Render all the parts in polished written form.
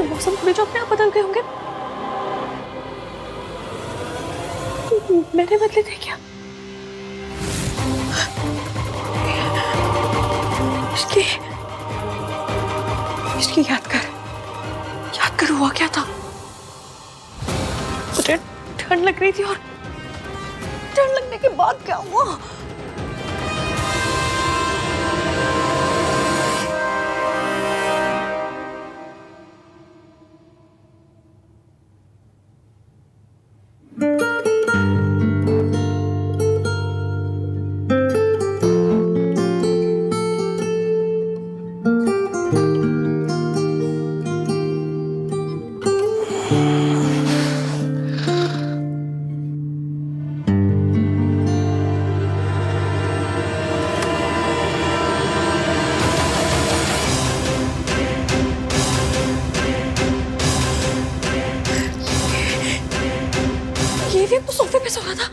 कोई मौसम थोड़ी जो अपने आप बदल गए होंगे। मैंने बदले थे क्या? इसकी इसकी याद कर हुआ क्या था? मुझे ठंड लग रही थी और ठंड लगने के बाद क्या हुआ? ये तो सोफे पे सो रहा था।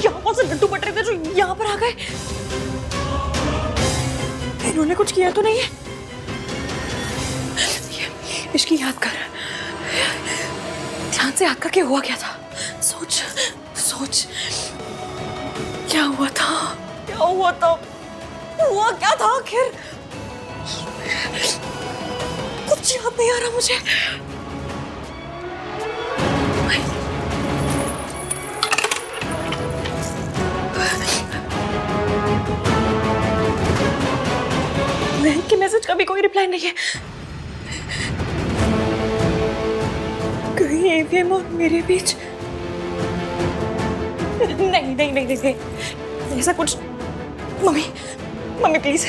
यहाँ से लड्डू बट रहे थे जो यहाँ पर आ गए। इन्होंने कुछ किया तो नहीं है? इसकी याद कर, ध्यान से याद करके हुआ क्या था? सोच क्या हुआ था? हुआ क्या था आखिर? कुछ याद नहीं आ रहा मुझे। महक के मैसेज का भी कोई रिप्लाई नहीं है। कहीं एवीएम और मेरे बीच नहीं ऐसा कुछ। मम्मी प्लीज,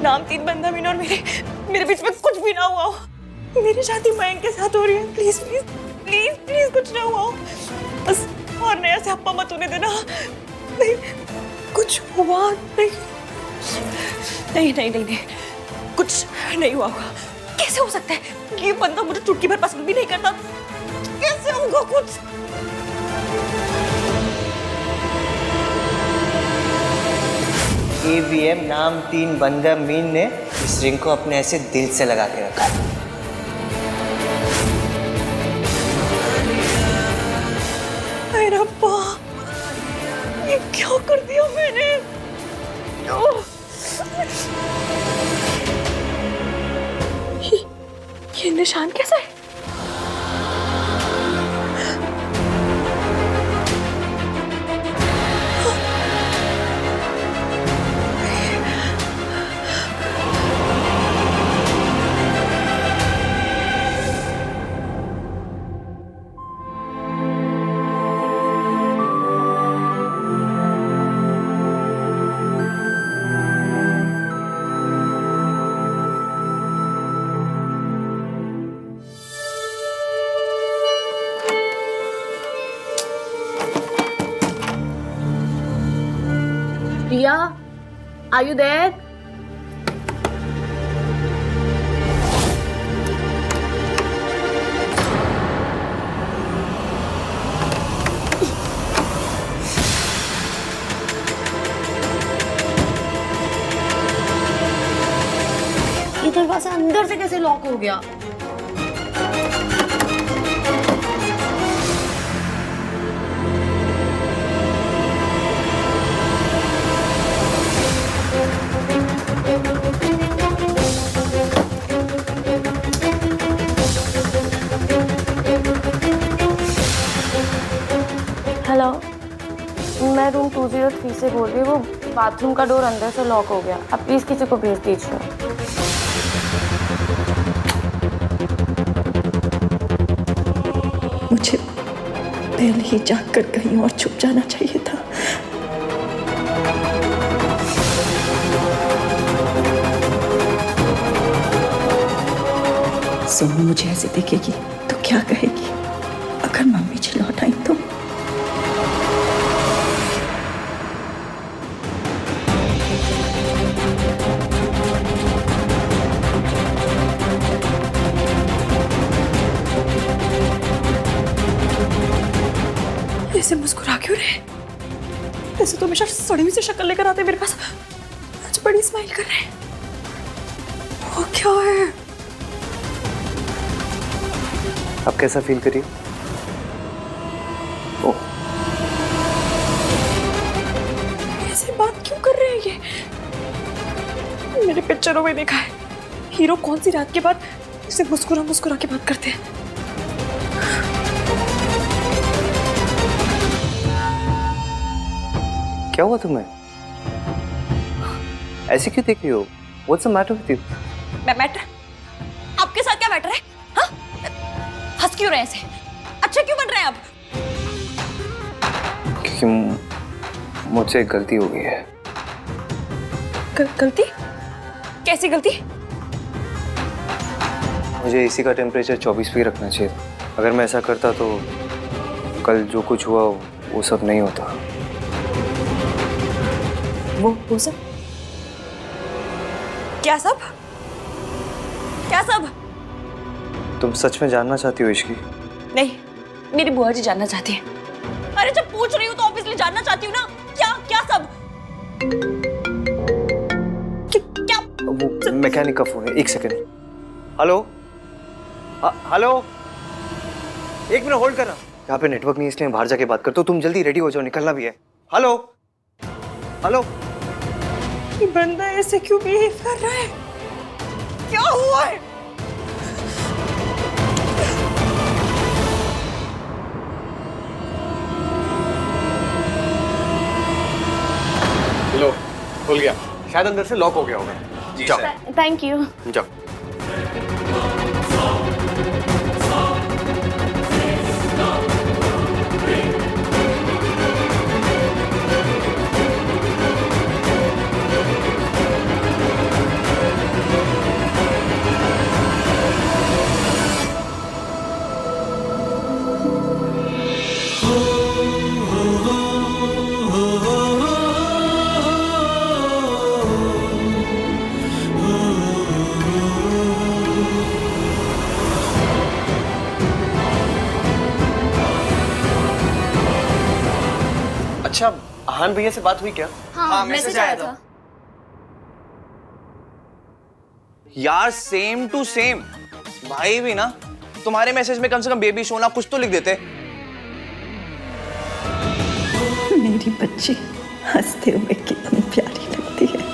नाम 3 बंदा मीन और मेरे बीच में कुछ भी ना हुआ हो। मेरी शादी मयंक के साथ हो रही है। प्लीज कुछ ना हुआ हो बस। और नया से हप्पा मत होने देना। नहीं, कुछ हुआ नहीं। कुछ नहीं हुआ होगा। कैसे हो सकता है? ये बंदा मुझे चुटकी भर पसंद भी नहीं करता। कैसे होगा कुछ? एवीएम नाम 3 बंदा मीन ने इस रिंग को अपने ऐसे दिल से लगा के रखा है। अरे रब्बा, ये क्या कर दिया मैंने? ये निशान कैसा है? Priya, are you there? ये दरवाजा अंदर से कैसे लॉक हो गया? हेलो, मैं रूम 203 से बोल रही हूँ। वो बाथरूम का डोर अंदर से लॉक हो गया। आप प्लीज किसी को भेज दीजिए। मुझे पहले ही जाकर कहीं और छुप जाना चाहिए था। सोनू मुझे ऐसे देखेगी तो क्या कहेगी? अगर मम्मी जी लौट आई तो? ऐसे मुस्कुरा क्यों रहे? ऐसे तो हमेशा सड़ी हुई सी शक्ल लेकर आते मेरे पास। आज बड़ी स्माइल कर रहे हैं। वो क्या है? अब कैसा फील करिए? ओह, ऐसे बात क्यों कर रहे हैं ये? मेरे पिक्चरों में देखा है हीरो कौन सी रात के बाद इसे मुस्कुरा मुस्कुरा के बात करते हैं। क्या हुआ तुम्हें? ऐसे क्यों देख रही हो? What's the matter with you? Matter? आपके साथ क्या मैटर है? हाँ? हंस क्यों रहे हैं ऐसे? अच्छा क्यों बन रहे हैं आप? क्योंकि मुझसे एक गलती हो गई है। गलती? कैसी गलती? मुझे एसी का टेम्परेचर 24 पे ही रखना चाहिए। अगर मैं ऐसा करता तो कल जो कुछ हुआ वो सब नहीं होता। वो सब? क्या सब? क्या सब? तुम सच में जानना चाहती हो इश्की? नहीं, मेरी बुआ जी जानना चाहती है। अरे जब पूछ रही हूँ तो ऑब्वियसली जानना चाहती हूँ ना। क्या क्या सब? क्या? वो मैकेनिक का फोन है, एक सेकंड। हेलो? हेलो? एक मिनट होल्ड करना। यहाँ पे नेटवर्क नहीं इसलिए बाहर जाके बात करता हूँ। तुम जल्दी रेडी हो जाओ, निकलना भी है। हेलो? हेलो? ये बंदा ऐसे क्यों बिहेव कर रहा है? क्या हुआ है? लो, खुल गया। शायद अंदर से लॉक हो गया होगा। जाओ। Thank you. जाओ। अच्छा, आहान भैया से बात हुई क्या? हाँ, मैसेज आया था। यार सेम टू सेम। भाई भी ना तुम्हारे मैसेज में कम से कम बेबी सोना कुछ तो लिख देते। मेरी बच्ची हंसते हुए कितनी प्यारी लगती है।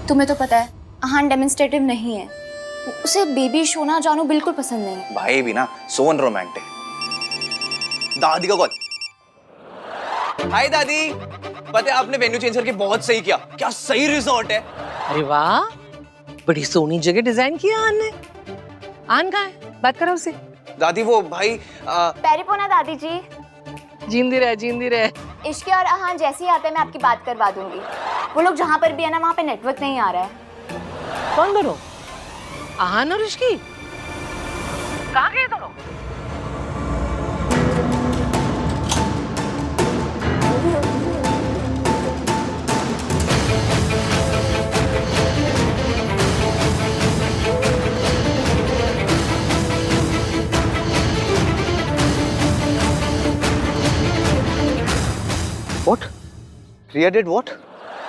तुम्हें तो पता है आहान डेमोन्स्ट्रेटिव नहीं है। उसे बेबी सोना जानू बिल्कुल पसंद नहीं है। भाई भी ना सो अनरोमांटिक। दादी का कॉल। हाय दादी, पता है आपने वेन्यू चेंज करके बहुत सही किया। क्या सही रिजॉर्ट है। अरे वाह, बड़ी सोनी जगह डिजाइन किया आन ने। आन कहाँ है? बात करो उसे। दादी वो भाई पैरिपोना दादी जी। जींदी रहे, जींदी रहे। इश्की और आहान जैसे ही आते हैं मैं आपकी बात करवा दूंगी। वो लोग जहाँ पर भी है ना वहाँ पे नेटवर्क नहीं आ रहा है। कौन दोनों? आहान और इश्की? कहाँ गए दोनों? What? Priya did what?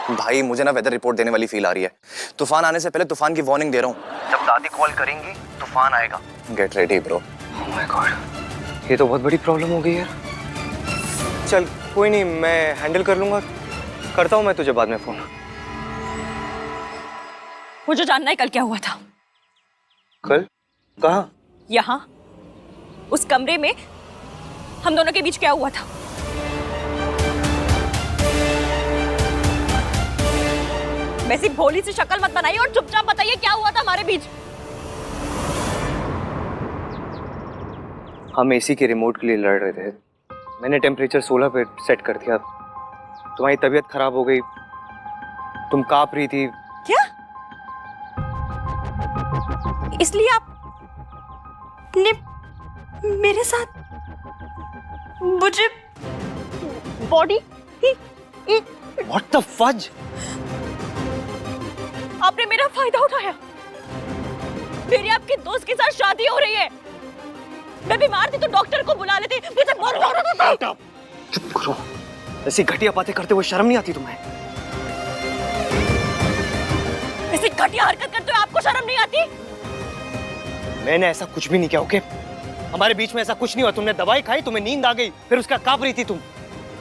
भाई मुझे ना वेदर रिपोर्ट देने वाली फील आ रही है। तूफान आने से पहले तूफान की वार्निंग दे रहा हूँ। जब दादी कॉल करेंगी तूफान आएगा। Get ready bro. Oh my God, ये तो बहुत बड़ी प्रॉब्लम हो गई यार। चल कोई नहीं, मैं हैंडल कर लूंगा। करता हूँ मैं तुझे बाद में फोन। मुझे जानना है कल क्या हुआ था। कल? कहाँ? यहाँ, उस कमरे में हम दोनों के बीच क्या हुआ था। वैसी भोली सी शक्ल मत बनाइए और चुपचाप बताइए क्या हुआ था हमारे बीच। हम एसी के रिमोट के लिए लड़ रहे थे। मैंने टेम्परेचर 16 पे सेट कर दिया। तुम्हारी तबीयत खराब हो गई, तुम कांप रही थी। क्या? इसलिए आपने मेरे साथ मुझे बॉडी What the fudge? आपने मेरा फायदा उठाया। मेरी आपके दोस्त के साथ शादी हो रही है। मैं बीमार थी तो डॉक्टर को बुला लेते। मुझे बहुत हो रहा था। चुप करो। ऐसी घटिया बातें करते हुए शर्म नहीं आती तुम्हें? ऐसी घटिया हरकत करते हुए आपको शर्म नहीं आती? मैंने ऐसा कुछ भी नहीं किया, ओके? हमारे बीच में ऐसा कुछ नहीं हुआ। तुमने दवाई खाई, तुम्हें नींद आ गई, फिर उसका कांप रही थी तुम।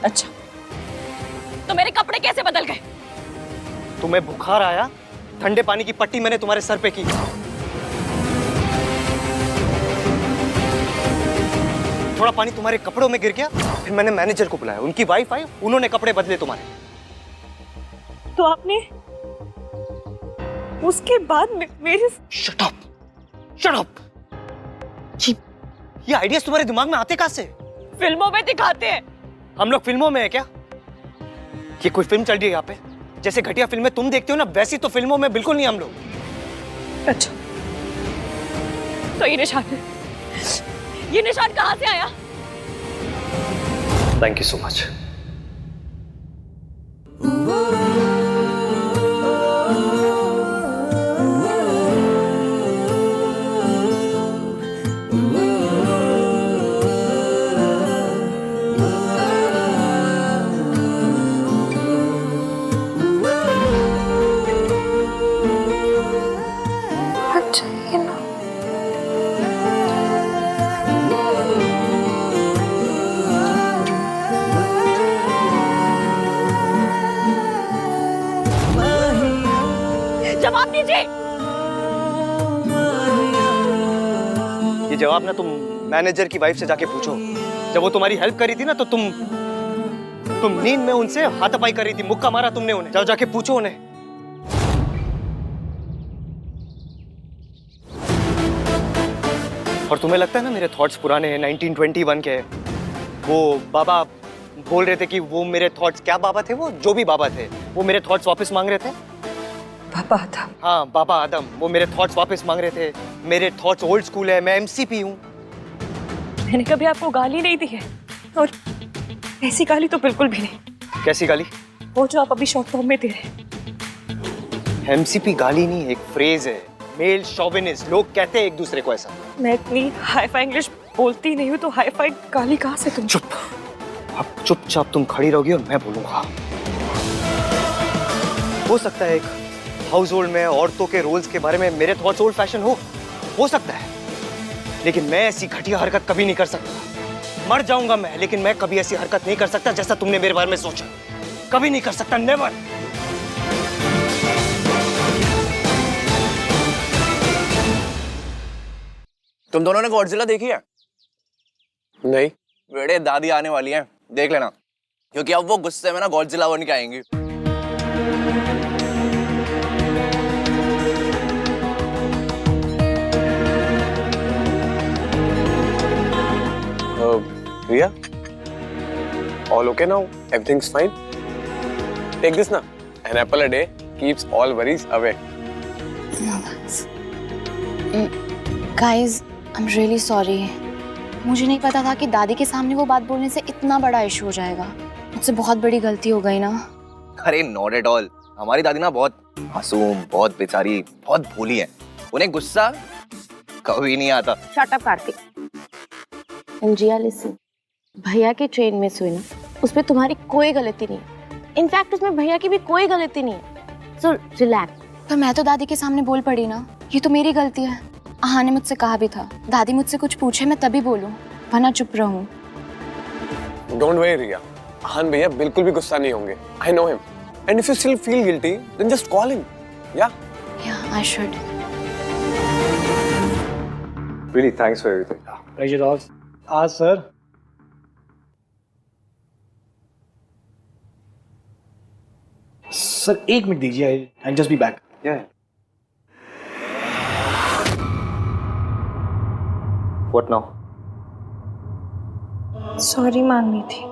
अच्छा, तो मेरे कपड़े कैसे बदल गए? तुम्हें बुखार आया, ठंडे पानी की पट्टी मैंने तुम्हारे सर पे की। थोड़ा पानी तुम्हारे कपड़ों में गिर गया, फिर मैंने मैनेजर को बुलाया, उनकी वाइफ आई, उन्होंने कपड़े बदले तुम्हारे। तो आपने उसके बाद मेरे शट अप, शट अप। ये आइडियाज तुम्हारे दिमाग में आते कहां से? फिल्मों में दिखाते हैं। हम लोग फिल्मों में है क्या? ये कोई फिल्म चल रही है यहाँ पे? जैसे घटिया फिल्में तुम देखते हो ना, वैसी तो फिल्मों में बिल्कुल नहीं हम लोग। अच्छा, तो ये निशान कहां से आया? Thank you so much. अच्छा ये ना जवाब दीजिए। ये जवाब ना तुम मैनेजर की वाइफ से जाके पूछो। जब वो तुम्हारी हेल्प करी थी ना, तो तुम नींद में उनसे हाथापाई कर रही थी, मुक्का मारा तुमने उन्हें। जाओ जाके पूछो उन्हें। और तुम्हें लगता है ना मेरे थॉट्स पुराने हैं, 1921 के हैं। वो बाबा बोल रहे थे कि वो मेरे थॉट्स, क्या बाबा थे वो, जो भी बाबा थे, वो मेरे थॉट्स वापस मांग रहे थे। पापा था। हाँ, बाबा आदम, वो मेरे थॉट्स वापस मांग रहे थे। मेरे थॉट्स ओल्ड स्कूल है, मैं एमसीपी हूँ। मैंने कभी आपको गाली नहीं दी है, और ऐसी गाली तो बिल्कुल भी नहीं। कैसी गाली? वो जो आप अभी शॉर्ट फॉर्म में दे रहे। एमसीपी गाली नहीं, एक फ्रेज है, मेल शोविनिस्ट। लोग कहते हैं एक दूसरे को ऐसा। मैं इतनी हाई-फाई इंग्लिश बोलती नहीं हूँ, तो हाई-फाई गाली कहाँ से तुम? चुप। अब चुपचाप तुम खड़ी रहोगी और मैं बोलूंगा। हो सकता है एक हाउस होल्ड में औरतों के रोल्स के बारे में मेरे थॉट्स ओल्ड फैशन हो सकता है, लेकिन मैं ऐसी घटिया हरकत कभी नहीं कर सकता। मर जाऊंगा मैं, लेकिन मैं कभी ऐसी हरकत नहीं कर सकता जैसा तुमने मेरे बारे में सोचा। कभी नहीं कर सकता, नेवर। तुम दोनों ने गॉडजिला देखी है? नहीं। बेटे दादी आने वाली है, देख लेना, क्योंकि अब वो गुस्से में ना गॉडजिला बन के आएंगी। Riya, all okay now? Everything's fine? Take this now. An apple a day keeps all worries away. Guys, I am really sorry. मुझे नहीं पता था कि दादी के सामने वो बात बोलने से इतना बड़ा इशू हो जाएगा। मुझसे बहुत बड़ी गलती हो गई ना। अरे नॉट एट ऑल। हमारी दादी ना बहुत मासूम, बहुत बेचारी, बहुत भोली है। उन्हें गुस्सा कभी नहीं आता। Shut up Kartik. Anjiya listen, भैया की ट्रेन मिस हुई ना, उसमें तुम्हारी कोई गलती नहीं है। इनफैक्ट उसमें भैया की भी कोई गलती नहीं है। So relax. पर मैं तो दादी के सामने बोल पड़ी ना, ये तो मेरी गलती है। आहा ने मुझसे कहा भी था, दादी मुझसे कुछ पूछे मैं तभी बोलूं, वरना चुप रहूं। Don't worry, Riya. आहान भैया बिल्कुल भी गुस्सा नहीं होंगे। I know him. And if you still feel guilty, then just call him. Yeah? Yeah, I should. Really, thanks for everything. Pleasure all. Sir. Sir 1 minute दीजिए, I just be back. Yeah. What now? Sorry मांगनी थी.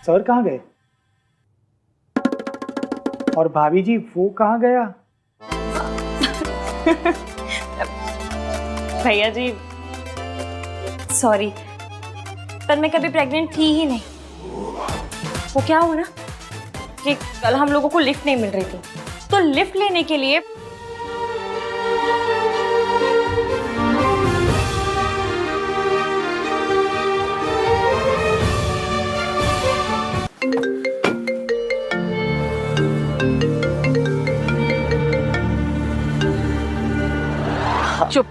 Sir कहाँ गए? और भाभी जी वो कहाँ गया? भैया जी सॉरी, पर मैं कभी प्रेग्नेंट थी ही नहीं. वो क्या हुआ ना कि कल हम लोगों को लिफ्ट नहीं मिल रही थी, तो लिफ्ट लेने के लिए चुप।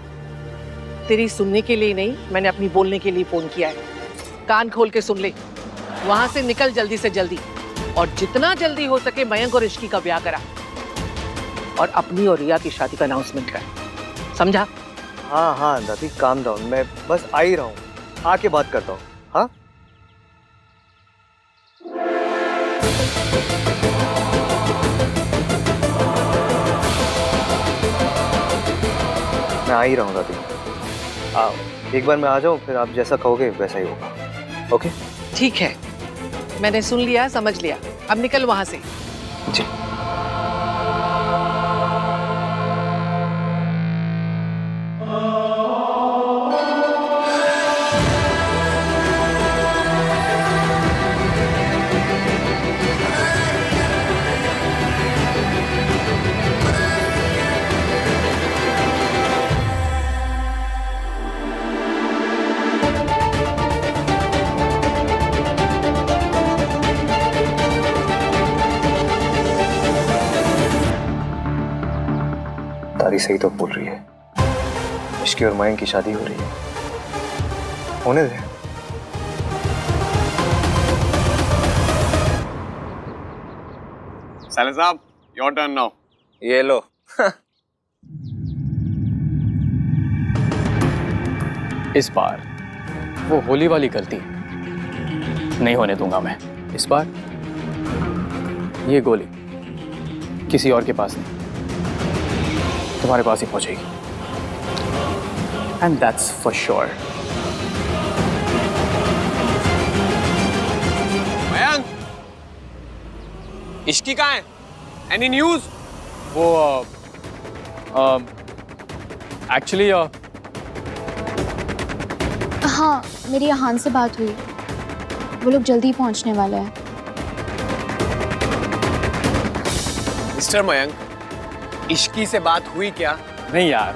तेरी सुनने के लिए नहीं, मैंने अपनी बोलने के लिए फोन किया है. कान खोल के सुन ले. वहां से निकल जल्दी से जल्दी, और जितना जल्दी हो सके मयंक और इश्की का ब्याह करा, और अपनी और रिया की शादी का अनाउंसमेंट कर. समझा? हाँ हाँ दादी, काम डाउन. मैं बस आ ही रहा हूँ, आके बात करता हूँ. हाँ मैं आ ही रहा हूँ दादी. एक बार मैं आ जाऊँ, फिर आप जैसा कहोगे वैसा ही होगा. ओके? ठीक है, मैंने सुन लिया, समझ लिया. अब निकल वहां से. जी. दादी सही तो बोल रही है, इश्की और मयंक की शादी हो रही है. होने दे. Salah साहब, your turn now. ये लो. इस बार वो होली वाली गलती नहीं होने दूंगा मैं. इस बार ये गोली किसी और के पास नहीं, तुम्हारे पास ही पहुंचेगी. And that's for sure. Mayank, Ishki कहाँ है? Any news? वो एक्चुअली हाँ, मेरी यहान से बात हुई. वो लोग जल्दी पहुंचने वाले हैं. मिस्टर मयंक, इश्की से बात हुई क्या? नहीं यार,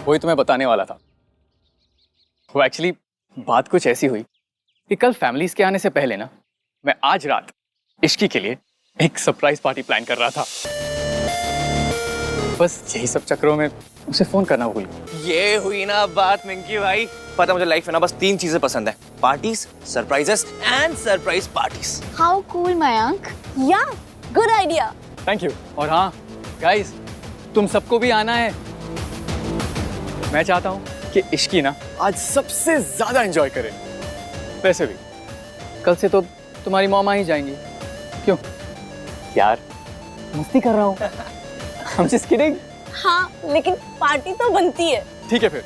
वही तुम्हें बताने वाला था. वो एक्चुअली बात कुछ ऐसी हुई कि कल फैमिलीज के आने से पहले ना, मैं आज रात इश्की के लिए एक सरप्राइज पार्टी प्लान कर रहा था. बस यही सब चक्करों में उसे फोन करना भूल गया. ये हुई ना बात मिंकी भाई. पता मुझे लाइफ में ना बस 3 चीजें पसंद है: parties, surprises and surprise parties. How cool Mayank. या गुड आइडिया. Thank you. और हाँ गाइस, तुम सबको भी आना है. मैं चाहता हूँ कि इश्की ना आज सबसे ज्यादा एंजॉय करे. वैसे भी कल से तो तुम्हारी मॉम आ ही जाएंगी. क्यों यार, मस्ती कर रहा हूँ. I'm just kidding. हाँ, लेकिन पार्टी तो बनती है. ठीक है फिर,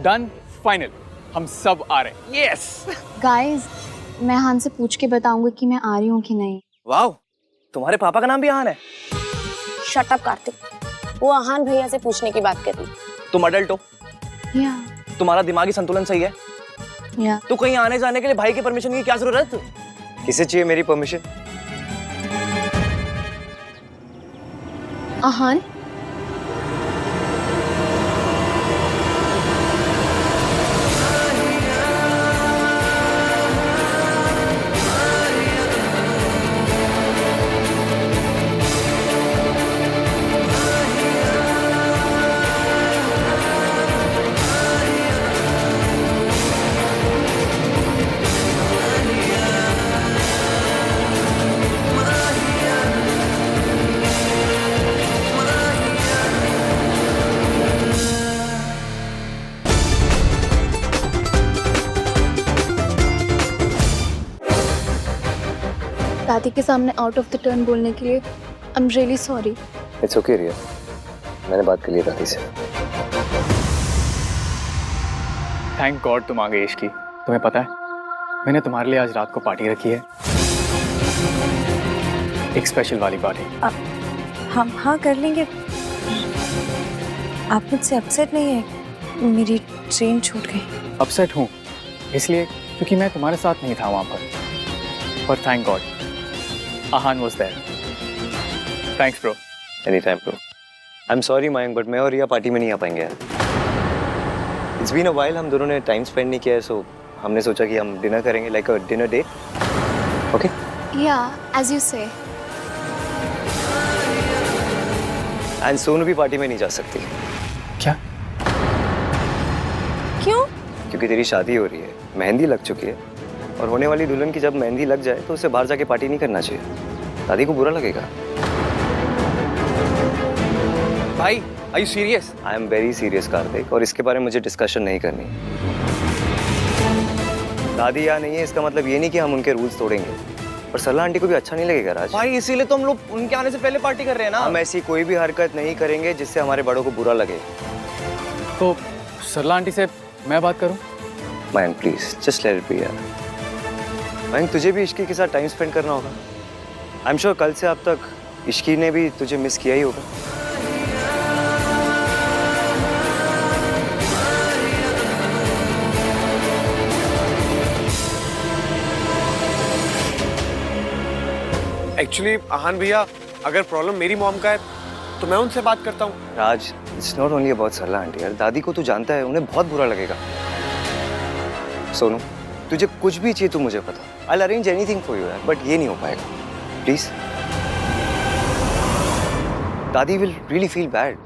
डन, फाइनल. हम सब आ रहे हैं. यस. गाइस, मैं हान से पूछ के बताऊंगी कि मैं आ रही हूँ कि नहीं. वाओ, तुम्हारे पापा का नाम भी आहान है. शट अप कार्तिक, वो आहान भैया से पूछने की बात कर रही. तुम अडल्ट हो, या तुम्हारा दिमागी संतुलन सही है. या तो कहीं आने जाने के लिए भाई की परमिशन की क्या जरूरत? किसे चाहिए मेरी परमिशन? आहान, दादी के सामने आउट ऑफ द टर्न बोलने के लिए I am really sorry. It's okay Riya, मैंने बात कर ली दादी से। थैंक गॉड तुम आ गई इश्की। तुम्हें पता है मैंने तुम्हारे लिए आज रात को पार्टी रखी है, एक स्पेशल वाली पार्टी। हम हाँ कर लेंगे। आप मुझसे अपसेट नहीं है? मेरी ट्रेन छूट गई। अपसेट हूँ इसलिए क्योंकि मैं तुम्हारे साथ नहीं था वहां पर thank God Aahan was there. Thanks bro. Any time bro. I am sorry Mayank, but मैं और रिया पार्टी में नहीं आ पाएंगे यार। इट्स बीन अ व्हाइल, हम दोनों ने टाइम स्पेंड नहीं किया है, सो हमने सोचा कि हम डिनर करेंगे, like a dinner date. Okay? या as you say. And Sonu भी पार्टी में नहीं जा सकती। क्या? क्यों? क्योंकि तेरी शादी हो रही है, मेहंदी लग चुकी है, और होने वाली दुल्हन की जब मेहंदी लग जाए तो उसे बाहर जाके पार्टी नहीं करना चाहिए, दादी को बुरा लगेगा। भाई are you serious? I am very serious Kartik, और इसके बारे में मुझे डिस्कशन नहीं करनी। दादी यहाँ नहीं है इसका मतलब ये नहीं कि हम उनके रूल्स तोड़ेंगे, पर सरला आंटी को भी अच्छा नहीं लगेगा राज। भाई इसीलिए तो हम लोग उनके आने से पहले पार्टी कर रहे हैं ना। हम ऐसी कोई भी हरकत नहीं करेंगे जिससे हमारे बड़ों को बुरा लगे। तो सरला आंटी से मैं बात करूं? Mayank please just let it be यार। मयंक तुझे भी इश्की के साथ टाइम स्पेंड करना होगा। आई एम श्योर कल से अब तक इश्की ने भी तुझे मिस किया ही होगा। एक्चुअली आहान भैया, अगर प्रॉब्लम मेरी मॉम का है तो मैं उनसे बात करता हूँ। Raj, it's not only about Sarla aunty यार, दादी को तू जानता है, उन्हें बहुत बुरा लगेगा। सोनू तुझे कुछ भी चाहिए तो मुझे पता, I will arrange anything for you यार, बट ये नहीं हो पाएगा प्लीज। दादी विल रियली फील बैड।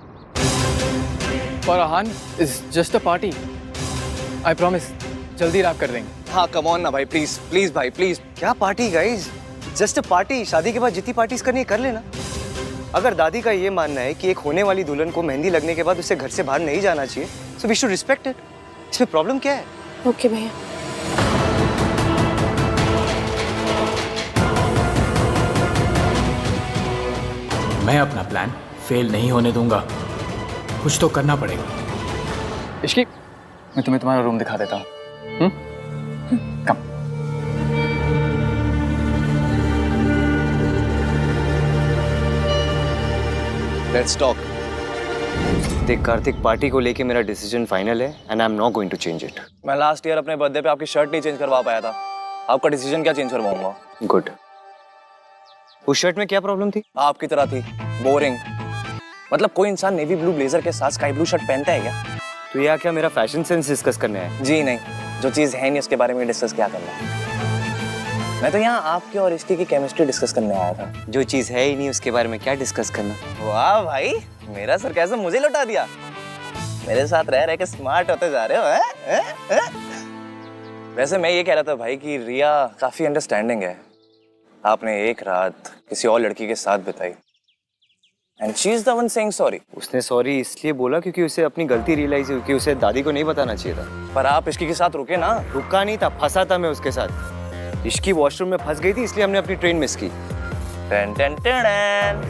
और Aahan is just a party, I promise जल्दी रैप कर देंगे। हाँ कम ऑन ना भाई, प्लीज प्लीज भाई प्लीज। क्या party guys, just a party. शादी के बाद जितनी पार्टीज करनी है कर लेना। अगर दादी का ये मानना है कि एक होने वाली दुल्हन को मेहंदी लगने के बाद उसे घर से बाहर नहीं जाना चाहिए, so we should respect it. इसमें प्रॉब्लम क्या है? ओके भैया। मैं अपना प्लान फेल नहीं होने दूंगा, कुछ तो करना पड़ेगा। इश्की मैं तुम्हें तुम्हारा रूम दिखा देता हूँ। कम। Let's talk. देख कार्तिक, पार्टी को लेके मेरा डिसीजन फाइनल है and I am not going to change it. मैं लास्ट ईयर अपने बर्थडे पे आपकी शर्ट नहीं चेंज करवा पाया था, आपका डिसीजन क्या चेंज करवाऊंगा? गुड। उस शर्ट में क्या प्रॉब्लम थी? आपकी तरह थी, बोरिंग। मतलब कोई इंसान नेवी ब्लू ब्लेजर के साथ स्काई ब्लू शर्ट पहनता है क्या? तो यहाँ क्या मेरा फैशन सेंस डिस्कस करने आया? जी नहीं, जो चीज है नहीं उसके बारे में डिस्कस क्या करना है। मैं तो यहाँ आपके और इसकी की केमिस्ट्री डिस्कस करने आया था। जो चीज है ही नहीं उसके बारे में क्या डिस्कस करना? वाह भाई, मेरा सरकाज़म मुझे लौटा दिया। मेरे साथ रह के स्मार्ट होते जा रहे हो हैं? वैसे मैं ये कह रहा था भाई कि रिया काफी अंडरस्टैंडिंग है। आपने एक रात किसी और लड़की के साथ बिताई and she is the one saying sorry. उसने सॉरी इसलिए बोला क्योंकि उसे अपनी गलती रियलाइज हुई कि उसे दादी को नहीं बताना चाहिए था। पर आप इसकी के साथ रुके ना। रुका नहीं था, फंसा था मैं उसके साथ। इश्की वॉशरूम में फंस गई थी इसलिए हमने अपनी ट्रेन मिस की। टन टन टन।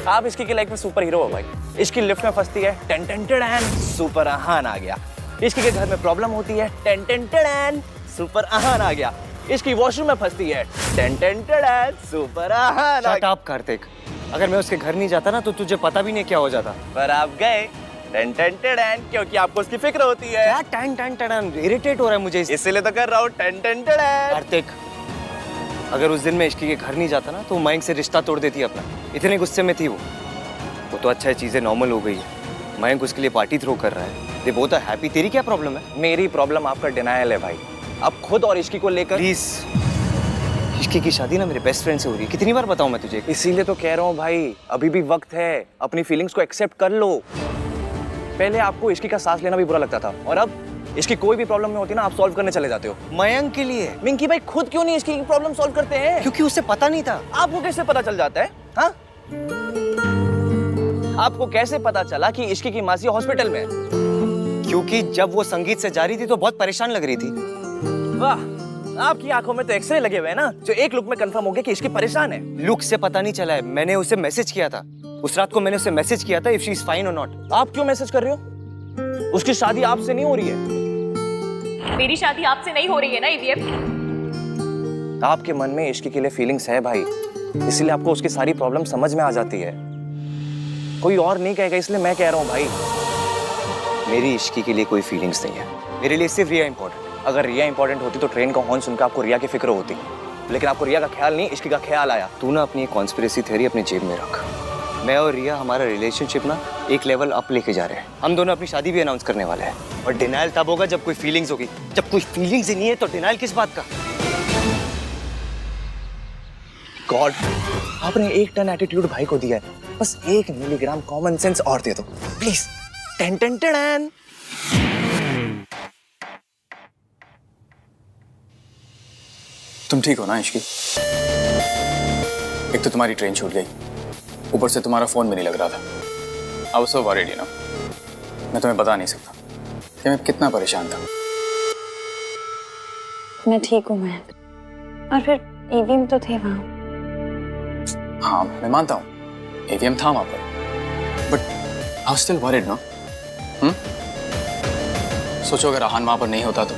आप इसकी की लाइफ में सुपर हीरो हो भाई। इसकी लिफ्ट में फंसती है, टन टन टन, सुपर आहान आ गया। इसकी के घर में प्रॉब्लम होती है, टन टन टन, सुपर आहान आ गया। इसकी वॉशरूम में फंसती है, टन टन टन, सुपर आहान आ शट अप कार्तिक, अगर मैं उसके घर नहीं जाता ना तो तुझे पता भी नहीं क्या हो जाता। पर आप गए, टन टन टन, क्योंकि आपको उसकी फिक्र होती है। क्या टन टन टन? इरिटेट हो रहा है मुझे इसीलिए तो कर रहा हूँ, टन टन टन। कार्तिक, अगर उस दिन मैं इश्की के घर नहीं जाता ना तो मयंक से रिश्ता तोड़ देती अपना। इतने गुस्से में थी वो तो अच्छा है, चीजें नॉर्मल हो गई है। मयंक उसके लिए पार्टी थ्रो कर रहा है, दे बोथ आर हैप्पी। तेरी क्या प्रॉब्लम है? मेरी प्रॉब्लम आपका डिनायल है भाई। आप खुद और इश्की को लेकर। प्लीज, इश्की की शादी ना मेरे बेस्ट फ्रेंड से हो रही है, कितनी बार बताऊं मैं तुझे? इसीलिए तो कह रहा हूँ भाई, अभी भी वक्त है, अपनी फीलिंग्स को एक्सेप्ट कर लो। पहले आपको इश्की का सांस लेना भी बुरा लगता था और अब इसकी कोई भी प्रॉब्लम में होती है ना, आप सॉल्व करने चले जाते हो। मयंक के लिए। मिंकी भाई खुद क्यों नहीं इसकी प्रॉब्लम सॉल्व करते हैं? क्योंकि उसे पता नहीं था। आपको कैसे पता चल जाता है? हाँ, आपको कैसे पता चला कि इश्की की मासी हॉस्पिटल में है? क्योंकि जब वो संगीत से जा रही थी तो बहुत परेशान लग रही थी। वाह, आपकी आंखों में तो एक्सरे लगे हुए हैं ना, जो एक लुक में कंफर्म हो गया कि इश्की परेशान है। लुक से पता नहीं चला है, मैंने उसे मैसेज किया था। उस रात को मैंने उसे मैसेज किया था इफ शी इज फाइन और नॉट। आप क्यों मैसेज कर रहे हो? उसकी शादी आपसे नहीं हो रही है। मेरी शादी आपसे नहीं हो रही है ना ईवीएम। आपके मन में इश्की के लिए फीलिंग्स है भाई, इसलिए आपको उसकी सारी प्रॉब्लम समझ में आ जाती है। कोई और नहीं कहेगा, इसलिए मैं कह रहा हूँ भाई। मेरी इश्की के लिए कोई फीलिंग्स नहीं है, मेरे लिए सिर्फ रिया इंपॉर्टेंट। अगर रिया इंपॉर्टेंट होती तो ट्रेन का हॉर्न सुनकर आपको रिया की फिक्र होती, लेकिन आपको रिया का ख्याल नहीं, इश्की का ख्याल आया। तू ना अपनी कॉन्स्पिरेसी थ्योरी अपनी जेब में रख। मैं और रिया हमारा रिलेशनशिप ना एक लेवल अप लेके जा रहे हैं। हम दोनों अपनी शादी भी अनाउंस करने वाले हैं। और डिनाइल तब होगा जब कोई फीलिंग्स होगी। जब कोई फीलिंग्स ही नहीं है तो डिनाइल किस बात का? गॉड, आपने 1 टन एटीट्यूड भाई को दिया है, बस 1 मिलीग्राम कॉमन सेंस और दे दो प्लीज। Ten ten ten. तुम ठीक हो ना इश्की? एक तो तुम्हारी ट्रेन छूट गई, ऊपर से तुम्हारा फोन भी नहीं लग रहा था। I was so worried, you know. मैं तुम्हें बता नहीं सकता कि मैं कितना परेशान था। मैं ठीक हूँ मयंक, और फिर ईवीएम तो थे वहाँ। हाँ मैं मानता हूँ एवीएम था वहां पर, but I was still worried ना। सोचो अगर आहान वहां पर नहीं होता तो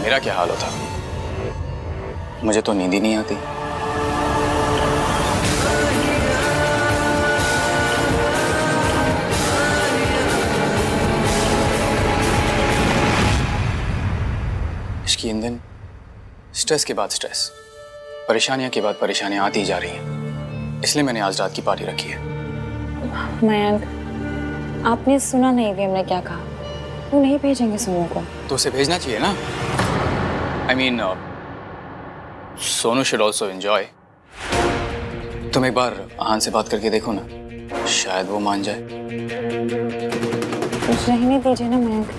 मेरा क्या हाल होता। मुझे तो नींद ही नहीं आती। इसकी इन दिन स्ट्रेस के बाद स्ट्रेस, परेशानियां के बाद परेशानियां आती जा रही हैं, इसलिए मैंने आज रात की पार्टी रखी है। मयंक, आपने सुना नहीं ईवीएम ने क्या कहा? वो नहीं भेजेंगे सोनू को। तो उसे भेजना चाहिए ना। I mean Sonu should also enjoy. तुम एक बार आहान से बात करके देखो ना, शायद वो मान जाए। रहने दीजिए ना मयंक,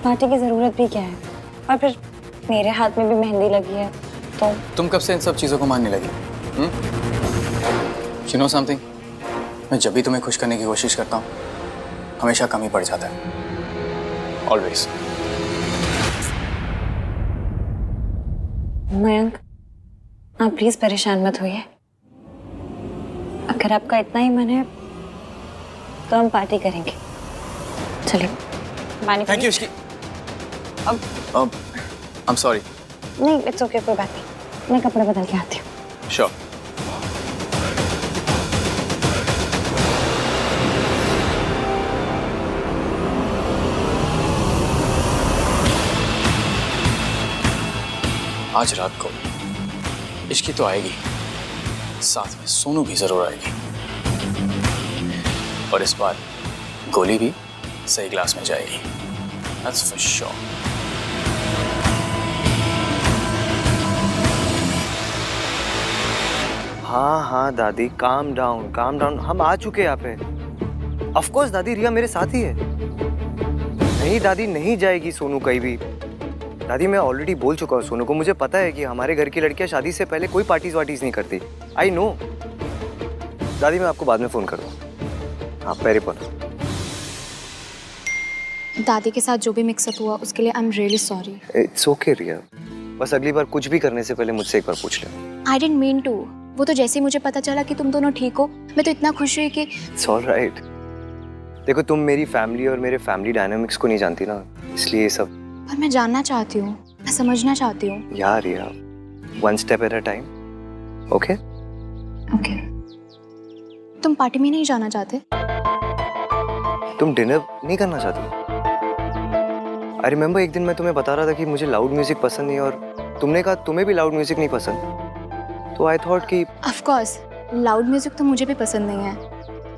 पार्टी की जरूरत भी क्या है? और फिर मेरे हाथ में भी मेहंदी लगी है तो। तुम कब से इन सब चीजों को मानने लगी? यू नो समथिंग, मैं जब भी तुम्हें खुश करने की कोशिश करता हूँ हमेशा कम ही पड़ जाता है। ऑलवेज। मयंक, आप प्लीज परेशान मत होइए। अगर आपका इतना ही मन है तो हम पार्टी करेंगे। चलिए पानी। Thank you Ishki. अब आई एम सॉरी। नहीं, इट्स ओके, कोई बात नहीं। मैं कपड़े बदल के आती हूँ। श्योर। आज रात को इश्की तो आएगी, साथ में सोनू भी जरूर आएगी, और इस बार गोली भी सही ग्लास में जाएगी। That's for sure. हाँ दादी, काम डाउन। हम आ चुके हैं यहाँ पे। ऑफ कोर्स दादी, रिया मेरे साथ ही है। नहीं दादी, नहीं जाएगी सोनू कहीं भी। दादी मैं ऑलरेडी बोल चुका हूँ सोनू को, मुझे पता है कि हमारे घर की लड़कियां शादी से पहले कोई पार्टीज वार्टीज नहीं करती। I know. दादी मैं आपको बाद में फोन करूँगा। हाँ पैरे पर। दादी के साथ जो भी मिक्सअप हुआ उसके लिए I am really sorry. It's okay Riya, बस अगली बार कुछ भी करने से पहले मुझसे एक बार पूछ ले। I didn't mean to. वो तो जैसे ही मुझे पता चला कि तुम दोनों ठीक हो, मैं तो इतना खुश हुई कि। It's alright. देखो तुम मेरी फैमिली और मेरे फैमिली डायनामिक्स को नहीं जानती ना, इसलिए ये सब। पर मैं जानना चाहती हूँ, मैं समझना चाहती हूँ। यार यार, one step at a time. Okay okay. तुम पार्टी में नहीं जाना चाहते? तुम डिनर नहीं करना चाहती? आई रिमेम्बर एक दिन मैं तुम्हें बता रहा था कि मुझे लाउड म्यूजिक पसंद नहीं, और तुमने कहा तुम्हें भी लाउड म्यूजिक नहीं पसंद। तो आई थॉट कि ऑफ कोर्स लाउड म्यूजिक तो मुझे भी पसंद नहीं है।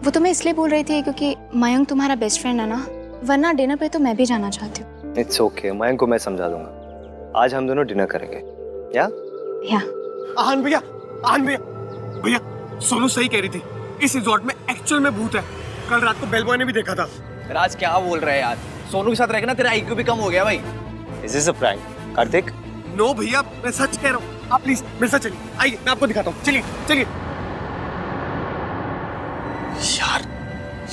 वो तो मैं इसलिए बोल रही थी क्योंकि मयंक तुम्हारा बेस्ट फ्रेंड है ना, वरना डिनर पे तो मैं भी जाना चाहती हूँ। इट्स ओके, मयंक को मैं समझा दूंगा। आज हम दोनों डिनर करेंगे। या आहान भैया, भैया सोनू सही कह रही थी, इस रिजॉर्ट में एक्चुअल में भूत है। कल रात को बेल बॉय ने भी देखा था। राज क्या बोल रहे हैं यार, सोनू के साथ रहकर ना तेरा IQ भी कम हो गया भाई। Is this a prank Kartik? No भैया, मैं सच कह रहा हूँ। आप प्लीज मेरे साथ चलिए, आइए मैं आपको दिखाता हूँ। चलिए। यार